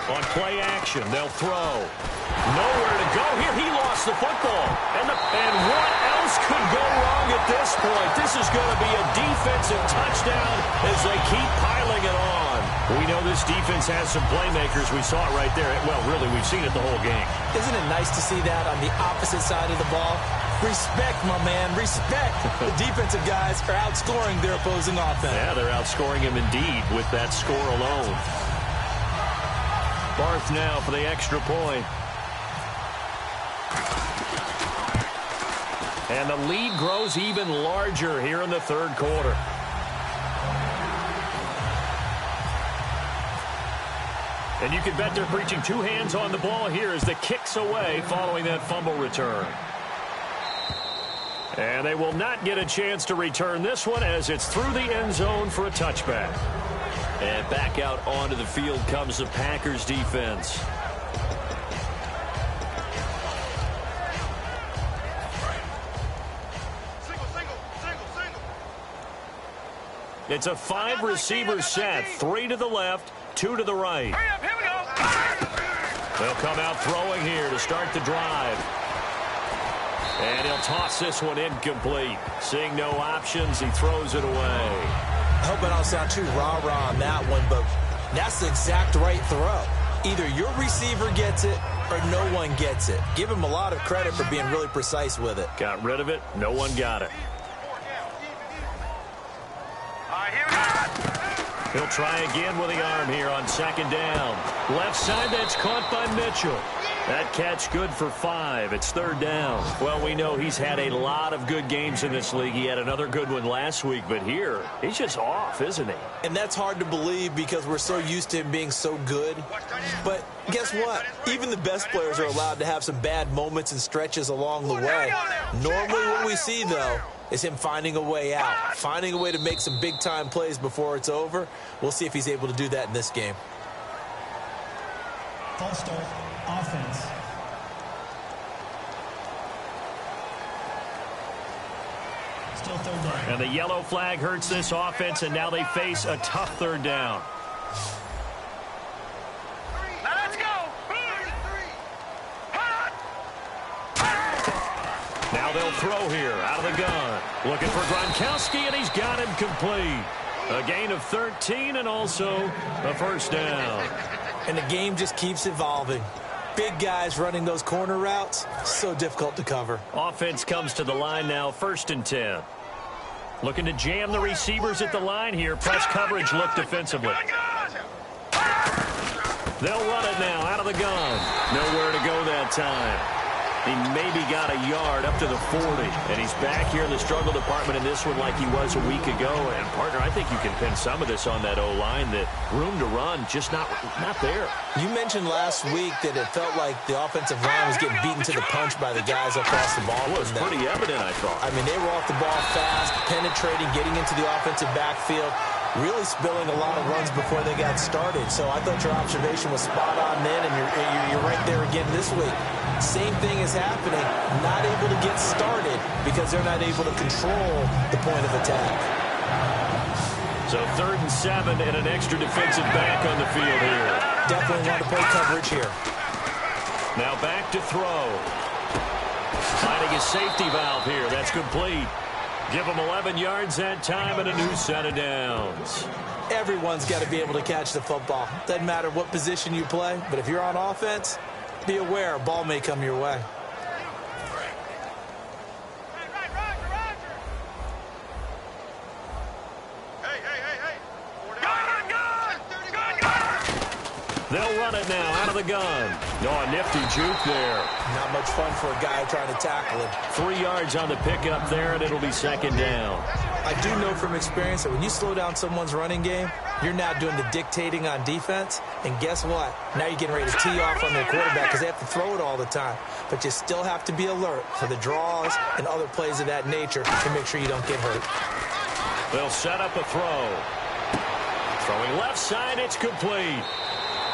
On play action, they'll throw. Nowhere to go here. He lost the football. And what else could go wrong at this point? This is going to be a defensive touchdown as they keep piling it on. We know this defense has some playmakers. We saw it right there. Well, really, we've seen it the whole game. Isn't it nice to see that on the opposite side of the ball? Respect, my man, respect. The defensive guys are outscoring their opposing offense. Yeah, they're outscoring him indeed with that score alone. Barth now for the extra point. And the lead grows even larger here in the third quarter. And you can bet they're preaching 2 hands on the ball here as the kick's away following that fumble return. And they will not get a chance to return this one as it's through the end zone for a touchback. And back out onto the field comes the Packers defense. It's a 5-receiver set. 3 to the left, 2 to the right. Here we go. They'll come out throwing here to start the drive. And he'll toss this one incomplete. Seeing no options, he throws it away. I hope I don't sound too rah-rah on that one, but that's the exact right throw. Either your receiver gets it or no one gets it. Give him a lot of credit for being really precise with it. Got rid of it. No one got it. He'll try again with the arm here on second down. Left side, that's caught by Mitchell. That catch good for 5. It's third down. Well, we know he's had a lot of good games in this league. He had another good one last week, but here, he's just off, isn't he? And that's hard to believe because we're so used to him being so good. But guess what? Even the best players are allowed to have some bad moments and stretches along the way. Normally what we see, though, is him finding a way out, finding a way to make some big-time plays before it's over. We'll see if he's able to do that in this game. False start, offense. Still third down. And the yellow flag hurts this offense, and now they face a tough third down. Now let's go. Now they'll throw here out of the gun. Looking for Gronkowski, and he's got him complete. A gain of 13 and also a first down. And the game just keeps evolving. Big guys running those corner routes, so difficult to cover. Offense comes to the line now, 1st and 10. Looking to jam the receivers at the line here. Press coverage look defensively. They'll run it now out of the gun. Nowhere to go that time. He maybe got a yard up to the 40. And he's back here in the struggle department in this one like he was a week ago. And, partner, I think you can pin some of this on that O-line. That room to run, just not there. You mentioned last week that it felt like the offensive line was getting beaten to the punch by the guys across the ball. It was pretty evident, I thought. I mean, they were off the ball fast, penetrating, getting into the offensive backfield, really spilling a lot of runs before they got started. So I thought your observation was spot on then, and you're right there again this week. Same thing is happening, not able to get started because they're not able to control the point of attack. So 3rd and 7 and an extra defensive back on the field here. want to play coverage here. Now back to throw. Finding his safety valve here. That's complete. Give him 11 yards that time and a new set of downs. Everyone's got to be able to catch the football. Doesn't matter what position you play, but if you're on offense, be aware a ball may come your way. They'll run it now out of the gun. Oh, a nifty juke there. Not much fun for a guy trying to tackle him. 3 yards on the pickup there, and it'll be second down. I do know from experience that when you slow down someone's running game, you're now doing the dictating on defense. And guess what? Now you're getting ready to tee off on their quarterback because they have to throw it all the time. But you still have to be alert for the draws and other plays of that nature to make sure you don't get hurt. They'll set up a throw. Throwing left side, it's complete.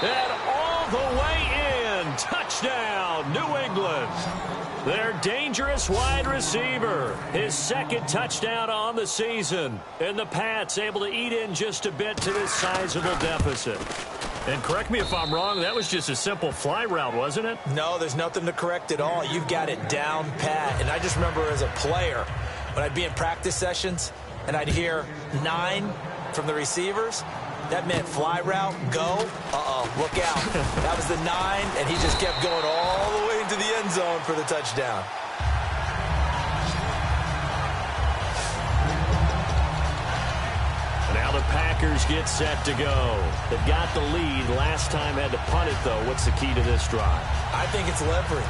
And all the way in. Touchdown, New England. Their dangerous wide receiver. His second touchdown on the season. And the Pats able to eat in just a bit to this sizable deficit. And correct me if I'm wrong, that was just a simple fly route, wasn't it? No, there's nothing to correct at all. You've got it down pat. And I just remember as a player, when I'd be in practice sessions and I'd hear 9 from the receivers, that meant fly route, go, look out. That was the 9, and he just kept going all the way into the end zone for the touchdown. Now the Packers get set to go. They've got the lead. Last time had to punt it, though. What's the key to this drive? I think it's leverage.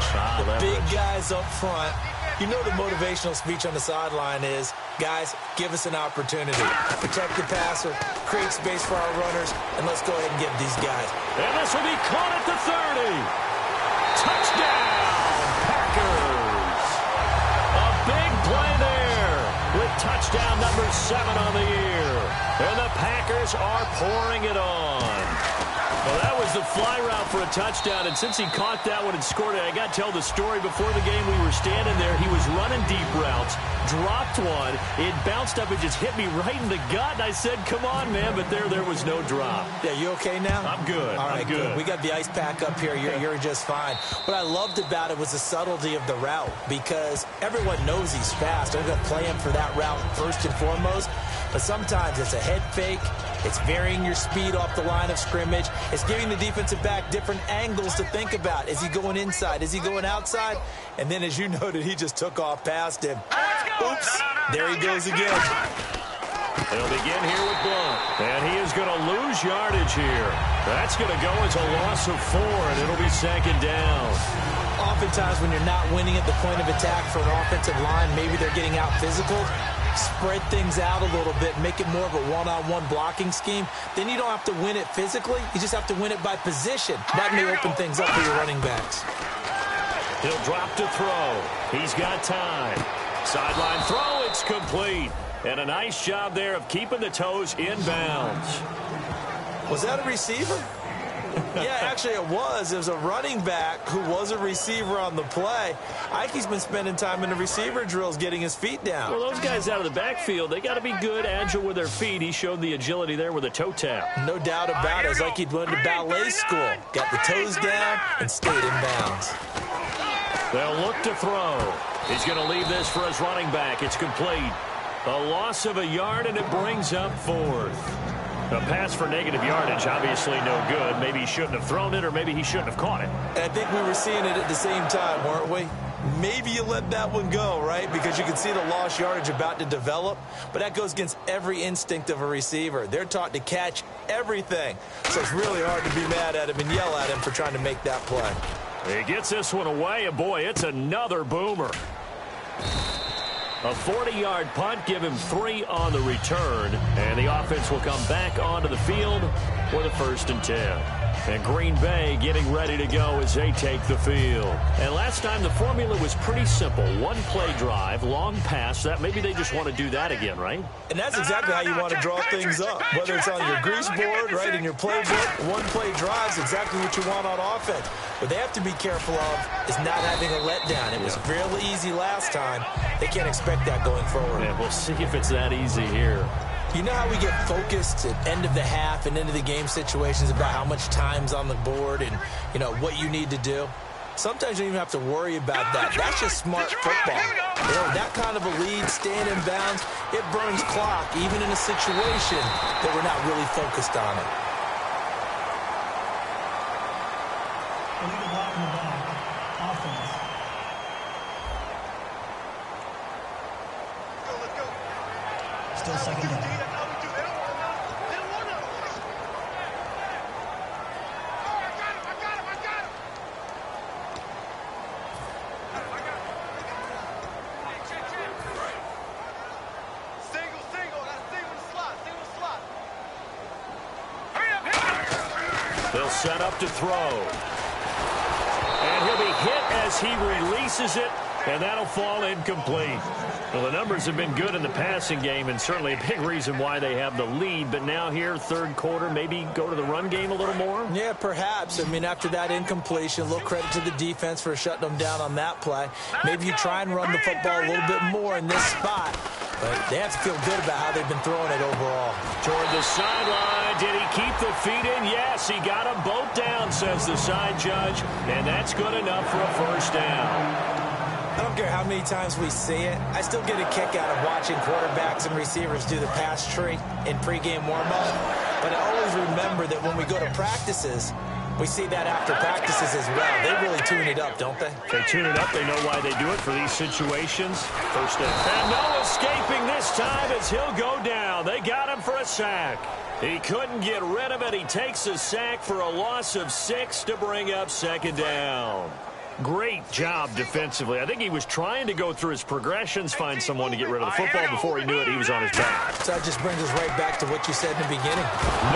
Big guys up front. You know the motivational speech on the sideline is, guys, give us an opportunity. Protect the passer, create space for our runners, and let's go ahead and get these guys. And this will be caught at the 30. Touchdown, Packers. A big play there with touchdown number 7 on the year. And the Packers are pouring it on. Well, that was the fly route for a touchdown, and since he caught that one and scored it, I got to tell the story. Before the game, we were standing there. He was running deep routes, dropped one. It bounced up and just hit me right in the gut, and I said, come on, man, but there was no drop. Yeah, you okay now? I'm good. All right, I'm good. We got the ice pack up here. You're just fine. What I loved about it was the subtlety of the route, because everyone knows he's fast. They're going to play him for that route first and foremost, but sometimes it's a head fake. It's varying your speed off the line of scrimmage. It's giving the defensive back different angles to think about. Is he going inside? Is he going outside? And then, as you noted, he just took off past him. Oops. There he goes again. They'll begin here with Blunt. And he is going to lose yardage here. That's going to go as a loss of 4, and it'll be second down. Oftentimes, when you're not winning at the point of attack for an offensive line, maybe they're getting out physical. Spread things out a little bit, make it more of a one-on-one blocking scheme. Then you don't have to win it physically. You just have to win it by position. That may open things up for your running backs. He'll drop to throw. He's got time. Sideline throw, it's complete. And a nice job there of keeping the toes in bounds. Was that a receiver? Yeah, actually it was. It was a running back who was a receiver on the play. Ike's been spending time in the receiver drills getting his feet down. Well, those guys out of the backfield, they got to be good, agile with their feet. He showed the agility there with a toe tap. No doubt about it. It's like he'd went to ballet school. Got the toes down and stayed in bounds. They'll look to throw. He's going to leave this for his running back. It's complete. A loss of a yard, and it brings up 4th. A pass for negative yardage, obviously no good. Maybe he shouldn't have thrown it, or maybe he shouldn't have caught it. And I think we were seeing it at the same time, weren't we? Maybe you let that one go, right? Because you can see the lost yardage about to develop. But that goes against every instinct of a receiver. They're taught to catch everything. So it's really hard to be mad at him and yell at him for trying to make that play. He gets this one away, and boy, it's another boomer. A 40-yard punt, give him 3 on the return, and the offense will come back onto the field for the 1st and 10. And Green Bay getting ready to go as they take the field. And last time the formula was pretty simple. 1-play drive, long pass. That maybe they just want to do that again, right? And that's exactly how you want to draw things up. Whether it's on your grease board, right, in your playbook, 1-play drive is exactly what you want on offense. What they have to be careful of is not having a letdown. It was real easy last time. They can't expect that going forward. Yeah, we'll see if it's that easy here. You know how we get focused at end of the half and into the game situations about how much time's on the board and, you know, what you need to do? Sometimes you don't even have to worry about that. That's just smart football. You know, that kind of a lead, staying in bounds, it burns clock, even in a situation that we're not really focused on it. We need a block in the back. Offense. Let's go. Still second down. They'll set up to throw. And he'll be hit as he releases it, and that'll fall incomplete. Well, the numbers have been good in the passing game, and certainly a big reason why they have the lead. But now here, third quarter, maybe go to the run game a little more? Yeah, perhaps. I mean, after that incompletion, a little credit to the defense for shutting them down on that play. Maybe you try and run the football a little bit more in this spot. But they have to feel good about how they've been throwing it overall. Toward the sideline. Did he keep the feet in? Yes, he got them both down, says the side judge. And that's good enough for a first down. I don't care how many times we see it. I still get a kick out of watching quarterbacks and receivers do the pass tree in pregame warm-up. But I always remember that when we go to practices, we see that after practices as well. They really tune it up, don't they? They tune it up. They know why they do it for these situations. First down. And no escaping this time as he'll go down. They got him for a sack. He couldn't get rid of it. He takes a sack for a loss of 6 to bring up second down. Great job defensively. I think he was trying to go through his progressions, find someone to get rid of the football. Before he knew it, he was on his back. So that just brings us right back to what you said in the beginning.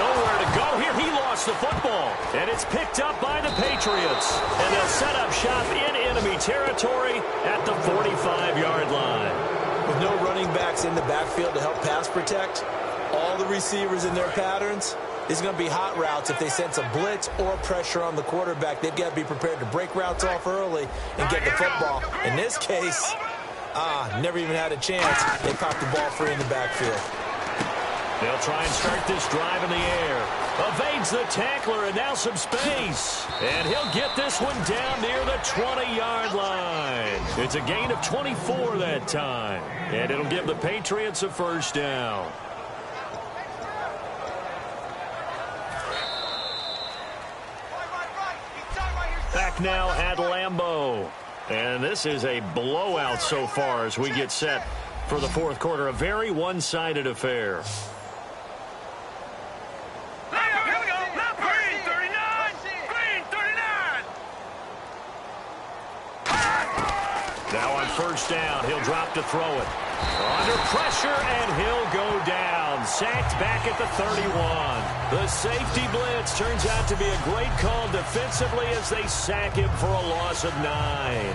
Nowhere to go here. He lost the football. And it's picked up by the Patriots. And they'll set up shop in enemy territory at the 45-yard line. With no running backs in the backfield to help pass protect, all the receivers in their patterns, it's going to be hot routes if they sense a blitz or pressure on the quarterback. They've got to be prepared to break routes off early and get the football. In this case, never even had a chance. They popped the ball free in the backfield. They'll try and start this drive in the air. Evades the tackler, and now some space. And he'll get this one down near the 20-yard line. It's a gain of 24 that time. And it'll give the Patriots a first down. Back now at Lambeau. And this is a blowout so far as we get set for the fourth quarter. A very one-sided affair. Now on first down, he'll drop to throw it. Under pressure, and he'll go down. Sacked back at the 31. The safety blitz turns out to be a great call defensively as they sack him for a loss of 9.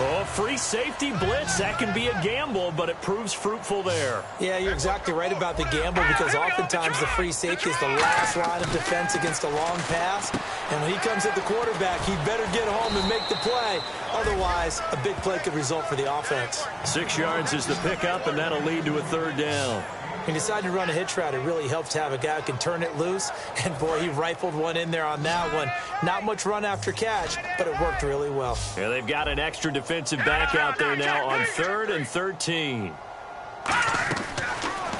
Oh, free safety blitz, that can be a gamble, but it proves fruitful there. Yeah, you're exactly right about the gamble because oftentimes the free safety is the last line of defense against a long pass. And when he comes at the quarterback, he better get home and make the play. Otherwise, a big play could result for the offense. 6 yards is the pickup, and that'll lead to a third down. He decided to run a hitch route. It really helps to have a guy who can turn it loose. And, boy, he rifled one in there on that one. Not much run after catch, but it worked really well. Yeah, they've got an extra defensive back out there now on 3rd and 13.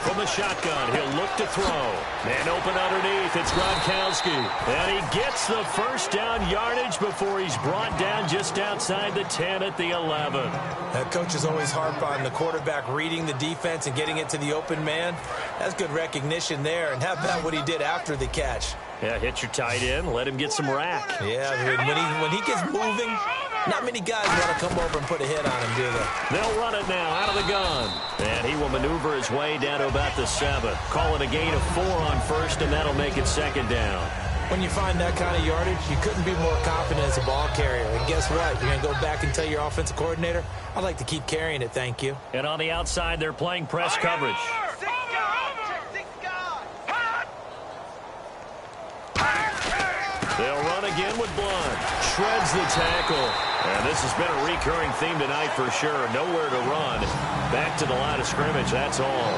From the shotgun, he'll look to throw. Man open underneath, it's Gronkowski. And he gets the first down yardage before he's brought down just outside the 10 at the 11. That coach is always harp on the quarterback reading the defense and getting it to the open man. That's good recognition there. And how about what he did after the catch? Yeah, hit your tight end, let him get some rack. Yeah, when he gets moving, not many guys want to come over and put a hit on him, do they? They'll run it now out of the gun. And he will maneuver his way down to about the 7. Call it a gain of 4 on first, and that'll make it second down. When you find that kind of yardage, you couldn't be more confident as a ball carrier. And guess what? You're going to go back and tell your offensive coordinator, I'd like to keep carrying it, thank you. And on the outside, they're playing press coverage. They'll run again with Blunt. Shreds the tackle. And this has been a recurring theme tonight for sure. Nowhere to run. Back to the line of scrimmage, that's all.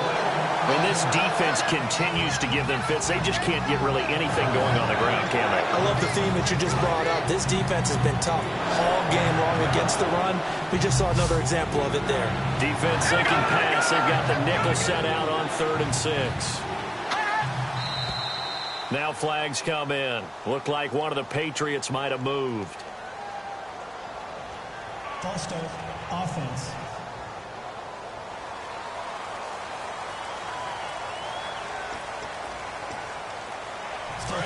When this defense continues to give them fits, they just can't get really anything going on the ground, can they? I love the theme that you just brought up. This defense has been tough all game long against the run. We just saw another example of it there. Defense sinking pass. They've got the nickel set out on 3rd and 6. Now flags come in. Looked like one of the Patriots might have moved. False start, offense.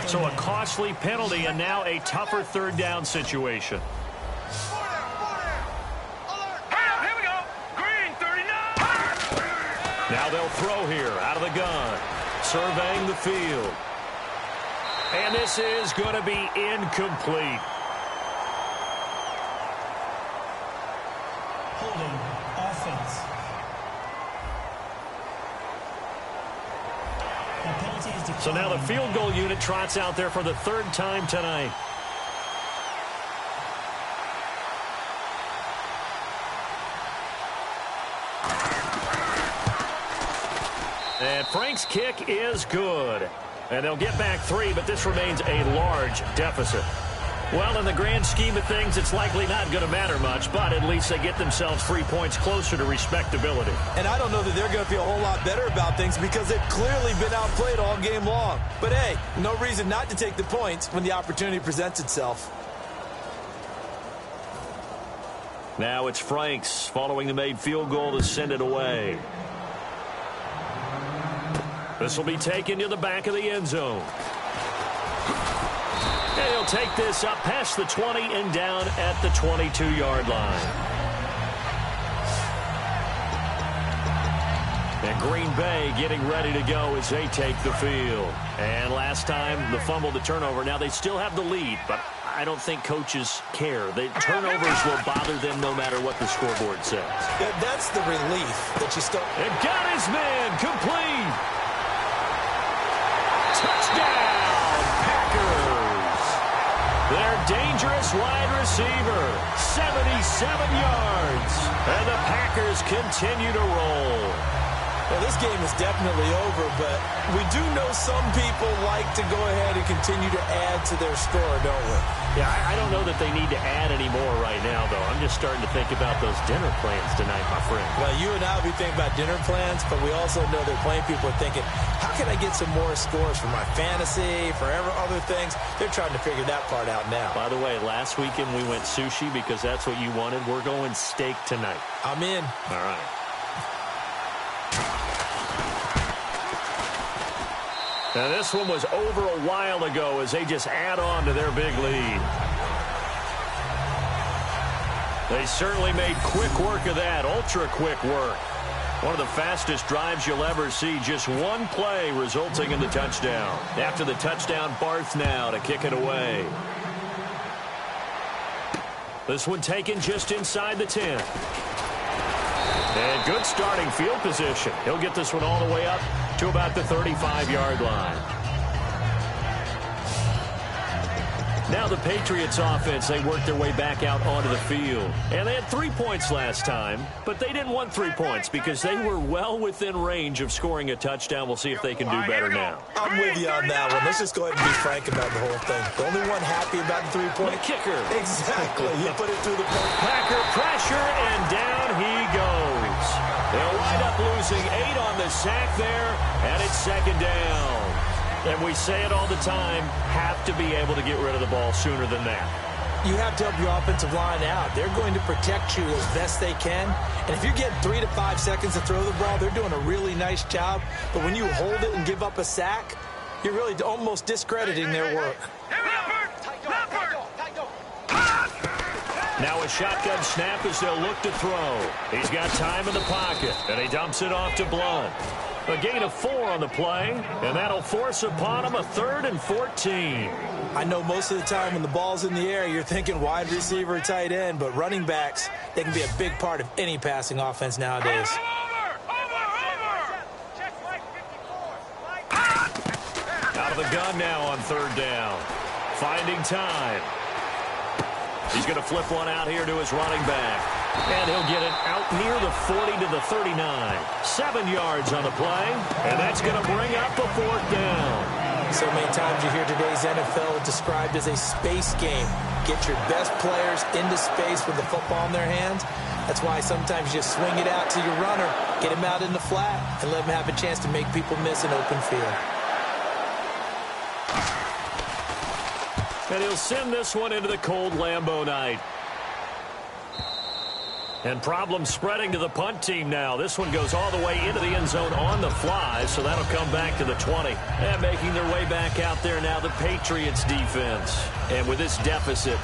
So a costly penalty and now a tougher 3rd down situation. Here we go. Green 39. Now they'll throw here out of the gun. Surveying the field. And this is going to be incomplete. Holding, offense. The penalty is declined. So now the field goal unit trots out there for the 3rd time tonight. And Frank's kick is good. And they'll get back 3, but this remains a large deficit. Well, in the grand scheme of things, it's likely not going to matter much, but at least they get themselves 3 points closer to respectability. And I don't know that they're going to feel a whole lot better about things because they've clearly been outplayed all game long. But hey, no reason not to take the points when the opportunity presents itself. Now it's Franks following the made field goal to send it away. This will be taken to the back of the end zone. And he'll take this up past the 20 and down at the 22-yard line. And Green Bay getting ready to go as they take the field. And last time, the fumble, the turnover. Now they still have the lead, but I don't think coaches care. The turnovers will bother them no matter what the scoreboard says. Yeah, that's the relief that you still... And got his man complete. Touchdown, Packers. Their dangerous wide receiver, 77 yards. And the Packers continue to roll. Well, this game is definitely over, but we do know some people like to go ahead and continue to add to their score, don't we? Yeah, I don't know that they need to add any more right now, though. I'm just starting to think about those dinner plans tonight, my friend. Well, you and I will be thinking about dinner plans, but we also know that plenty of people are thinking, how can I get some more scores for my fantasy, for other things? They're trying to figure that part out now. By the way, last weekend we went sushi because that's what you wanted. We're going steak tonight. I'm in. All right. Now, this one was over a while ago as they just add on to their big lead. They certainly made quick work of that, ultra-quick work. One of the fastest drives you'll ever see, just one play resulting in the touchdown. After the touchdown, Barth now to kick it away. This one taken just inside the 10. And good starting field position. He'll get this one all the way up to about the 35-yard line. Now the Patriots offense, they worked their way back out onto the field. And they had 3 points last time, but they didn't want 3 points because they were well within range of scoring a touchdown. We'll see if they can do better now. I'm with you on that one. Let's just go ahead and be frank about the whole thing. The only one happy about the 3-point kicker. Exactly. You put it through the post. Packer pressure, and down he goes. They'll wind up losing 8 on the sack there, and it's 2nd down. And we say it all the time, have to be able to get rid of the ball sooner than that. You have to help your offensive line out. They're going to protect you as best they can. And if you're getting 3 to 5 seconds to throw the ball, they're doing a really nice job. But when you hold it and give up a sack, you're really almost discrediting their work. Now a shotgun snap as they'll look to throw. He's got time in the pocket, and he dumps it off to Blunt. A gain of 4 on the play, and that'll force upon him a 3rd and 14. I know most of the time when the ball's in the air, you're thinking wide receiver, tight end, but running backs, they can be a big part of any passing offense nowadays. Out of the gun now on 3rd down. Finding time. He's going to flip one out here to his running back. And he'll get it out near the 40 to the 39. 7 yards on the play. And that's going to bring up a 4th down. So many times you hear today's NFL described as a space game. Get your best players into space with the football in their hands. That's why sometimes you swing it out to your runner, get him out in the flat, and let him have a chance to make people miss an open field. And he'll send this one into the cold Lambeau night. And problems spreading to the punt team now. This one goes all the way into the end zone on the fly, so that'll come back to the 20. And making their way back out there now, the Patriots defense. And with this deficit,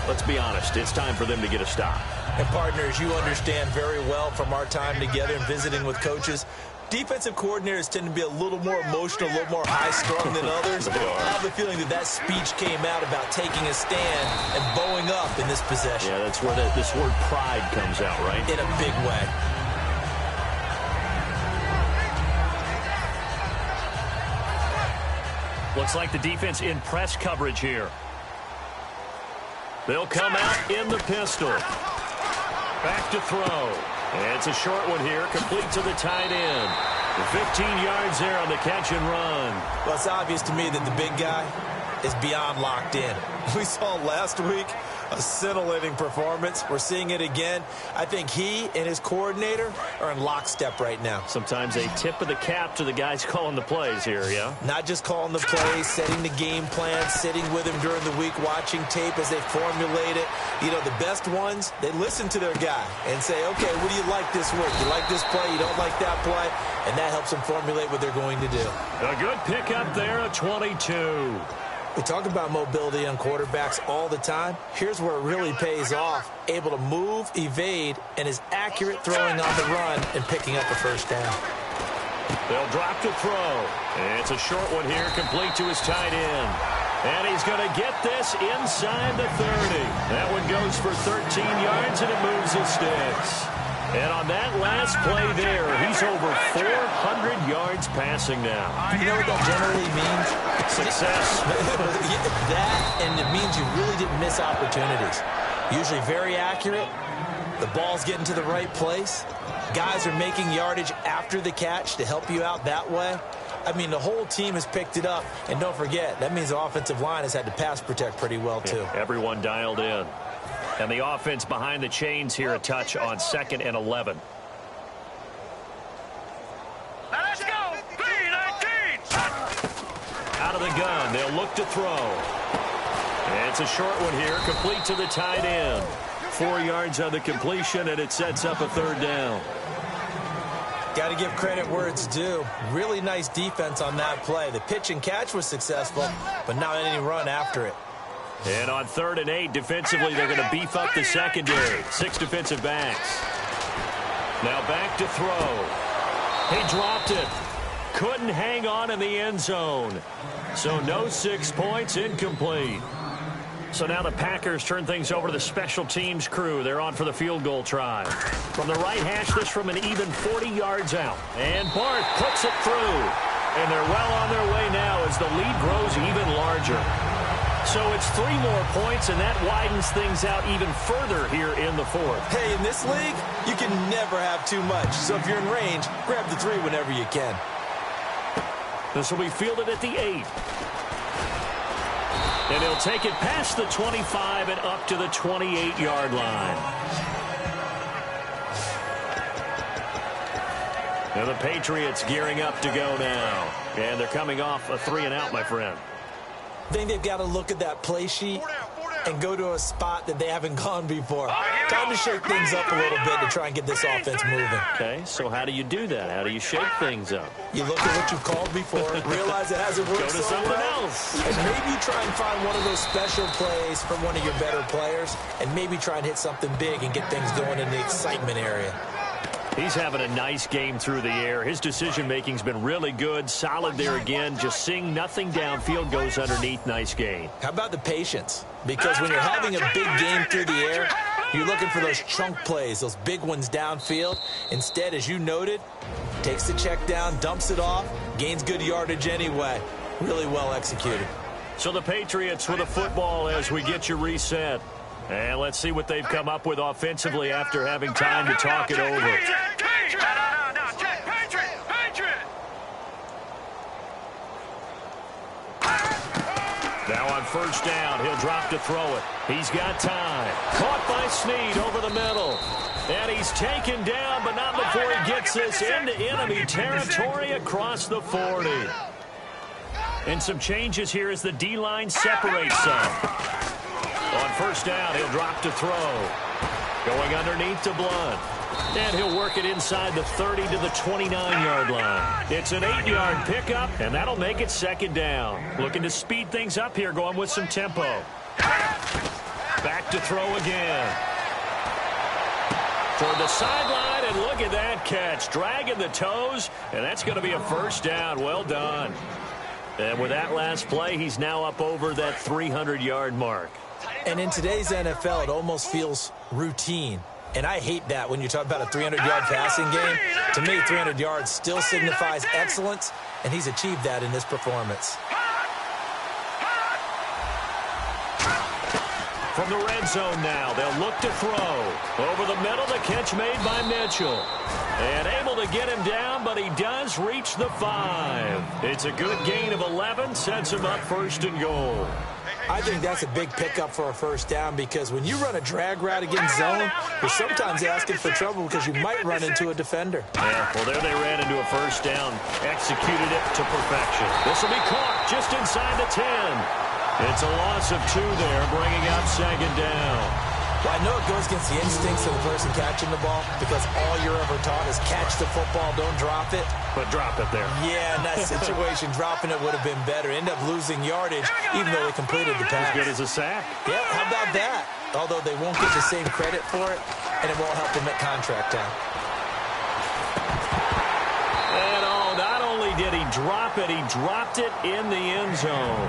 let's be honest, it's time for them to get a stop. And partners, you understand very well from our time together and visiting with coaches, defensive coordinators tend to be a little more emotional, a little more high-strung than others. I have the feeling that speech came out about taking a stand and bowing up in this possession. Yeah, that's where this word pride comes out, right? In a big way. Looks like the defense in press coverage here. They'll come out in the pistol. Back to throw. And it's a short one here, complete to the tight end. 15 yards there on the catch and run. Well, it's obvious to me that the big guy is beyond locked in. We saw last week a scintillating performance. We're seeing it again. I think he and his coordinator are in lockstep right now. Sometimes a tip of the cap to the guys calling the plays here, yeah? Not just calling the plays, setting the game plan, sitting with him during the week, watching tape as they formulate it. You know, the best ones, they listen to their guy and say, okay, what do you like this week? You like this play? You don't like that play? And that helps them formulate what they're going to do. A good pickup there, a 22. We talk about mobility on quarterbacks all the time. Here's where it really pays off. Able to move, evade, and is accurate throwing on the run and picking up a first down. They'll drop to throw. And it's a short one here, complete to his tight end. And he's going to get this inside the 30. That one goes for 13 yards, and it moves the sticks. And on that last play there, he's over 400 yards passing now. You know what that generally means? Success. That, and it means you really didn't miss opportunities. Usually very accurate. The ball's getting to the right place. Guys are making yardage after the catch to help you out that way. I mean, the whole team has picked it up. And don't forget, that means the offensive line has had to pass protect pretty well, too. Yeah, everyone dialed in. And the offense behind the chains here, a touch on 2nd and 11. Now let's go. 3-19. Out of the gun, they'll look to throw. And it's a short one here, complete to the tight end. 4 yards on the completion, and it sets up a 3rd down. Got to give credit where it's due. Really nice defense on that play. The pitch and catch was successful, but not any run after it. And on 3rd and 8, defensively, they're going to beef up the secondary. 6 defensive backs. Now back to throw. He dropped it. Couldn't hang on in the end zone. So no 6 points, incomplete. So now the Packers turn things over to the special teams crew. They're on for the field goal try. From the right hash, this from an even 40 yards out. And Barth puts it through. And they're well on their way now as the lead grows even larger. So it's 3 more points, and that widens things out even further here in the 4th. Hey, in this league, you can never have too much. So if you're in range, grab the 3 whenever you can. This will be fielded at the 8. And he'll take it past the 25 and up to the 28-yard line. And the Patriots gearing up to go now. And they're coming off a 3-and-out, my friend. I think they've got to look at that play sheet and go to a spot that they haven't gone before. Time to shake things up a little bit to try and get this offense moving. Okay, so how do you do that? How do you shake things up? You look at what you've called before, realize it hasn't worked. Go to something else. And maybe try and find one of those special plays from one of your better players, and maybe try and hit something big and get things going in the excitement area. He's having a nice game through the air. His decision-making's been really good. Solid there again. Just seeing nothing downfield, goes underneath. Nice gain. How about the patience? Because when you're having a big game through the air, you're looking for those chunk plays, those big ones downfield. Instead, as you noted, takes the check down, dumps it off, gains good yardage anyway. Really well executed. So the Patriots with a football as we get you reset. And let's see what they've come up with offensively after having time to talk it over. Now on first down, he'll drop to throw it. He's got time. Caught by Snead over the middle. And he's taken down, but not before he gets this into enemy territory across the 40. And some changes here as the D-line separates some. On first down, he'll drop to throw. Going underneath to Blunt. And he'll work it inside the 30 to the 29-yard line. It's an 8-yard pickup, and that'll make it second down. Looking to speed things up here, going with some tempo. Back to throw again. Toward the sideline, and look at that catch. Dragging the toes, and that's going to be a first down. Well done. And with that last play, he's now up over that 300-yard mark. And in today's NFL, it almost feels routine. And I hate that when you talk about a 300-yard passing game. To me, 300 yards still signifies excellence, and he's achieved that in this performance. From the red zone now, they'll look to throw. Over the middle, the catch made by Mitchell. And able to get him down, but he does reach the 5. It's a good gain of 11, sets him up first and goal. I think that's a big pickup for a first down because when you run a drag route against zone, you're sometimes asking for trouble because you might run into a defender. Yeah, well, there they ran into a first down, executed it to perfection. This will be caught just inside the 10. It's a loss of 2 there, bringing up second down. Well, I know it goes against the instincts of the person catching the ball because all you're ever taught is catch the football, don't drop it. But drop it there. Yeah, in that situation, dropping it would have been better. End up losing yardage, even though they completed the pass. As good as a sack. Yeah, how about that? Although they won't get the same credit for it, and it won't help them at contract time. And not only did he drop it, he dropped it in the end zone.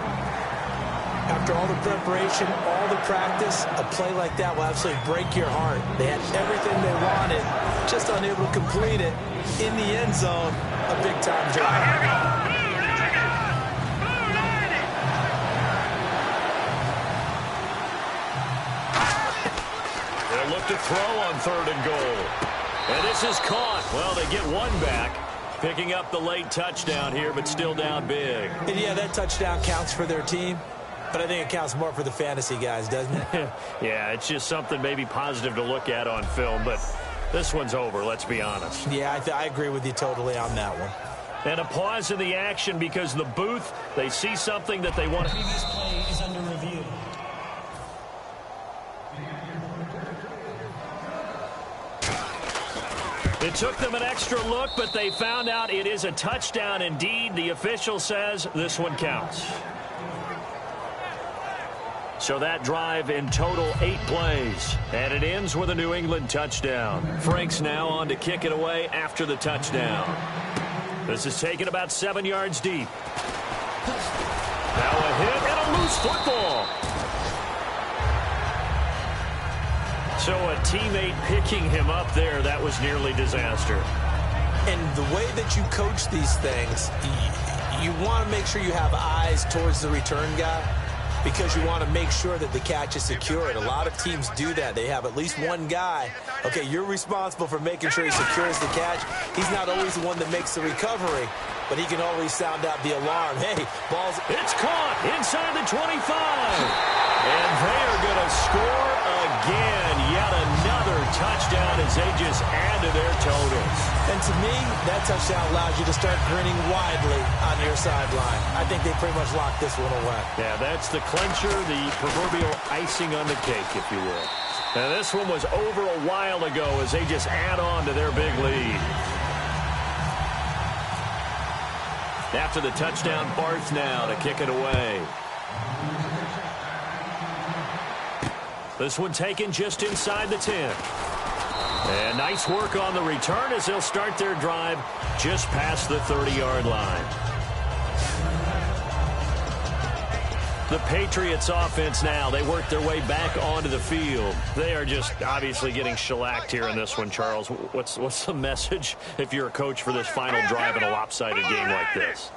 After all the preparation, all the practice, a play like that will absolutely break your heart. They had everything they wanted, just unable to complete it. In the end zone, a big-time drive. They'll look to throw on third and goal. And this is caught. Well, they get one back. Picking up the late touchdown here, but still down big. And yeah, that touchdown counts for their team. But I think it counts more for the fantasy guys, doesn't it? Yeah, it's just something maybe positive to look at on film, but this one's over, let's be honest. Yeah, I agree with you totally on that one. And a pause in the action because the booth, they see something that they want to... Previous play is under review. It took them an extra look, but they found out it is a touchdown indeed. The official says this one counts. So that drive in total 8 plays, and it ends with a New England touchdown. Frank's now on to kick it away after the touchdown. This is taken about 7 yards deep. Now a hit and a loose football. So a teammate picking him up there, that was nearly disaster. And the way that you coach these things, you want to make sure you have eyes towards the return guy, because you want to make sure that the catch is secured. A lot of teams do that. They have at least one guy. Okay, you're responsible for making sure he secures the catch. He's not always the one that makes the recovery, but he can always sound out the alarm. Hey, ball's... It's caught inside the 25. And they are going to score again. Yet another touchdown as they just add to their totals. And to me, that touchdown allows you to start grinning widely on your sideline. I think they pretty much locked this one away. Yeah, that's the clincher, the proverbial icing on the cake, if you will. Now, this one was over a while ago as they just add on to their big lead. After the touchdown, Barth now to kick it away. This one taken just inside the 10. And nice work on the return as they'll start their drive just past the 30-yard line. The Patriots offense now, they work their way back onto the field. They are just obviously getting shellacked here in this one, Charles. What's the message if you're a coach for this final drive in a lopsided game like this?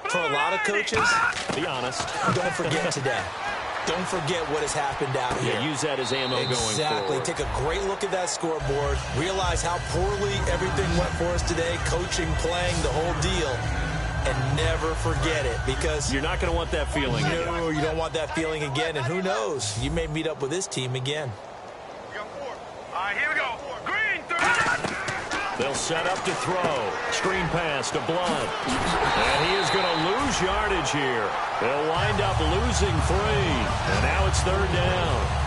For a lot of coaches, be honest. don't forget today. don't forget what has happened out here. Yeah, use that as ammo going forward. Exactly. Take a great look at that scoreboard. Realize how poorly everything went for us today, coaching, playing, the whole deal. And never forget it, because you're not going to want that feeling again. No, you don't want that feeling again. And who knows? You may meet up with this team again. We got 4. All right, here we go. Green, 3. They'll set up to throw. Screen pass to Blunt. And he is going to lose yardage here. They'll wind up losing 3. And now it's 3rd down.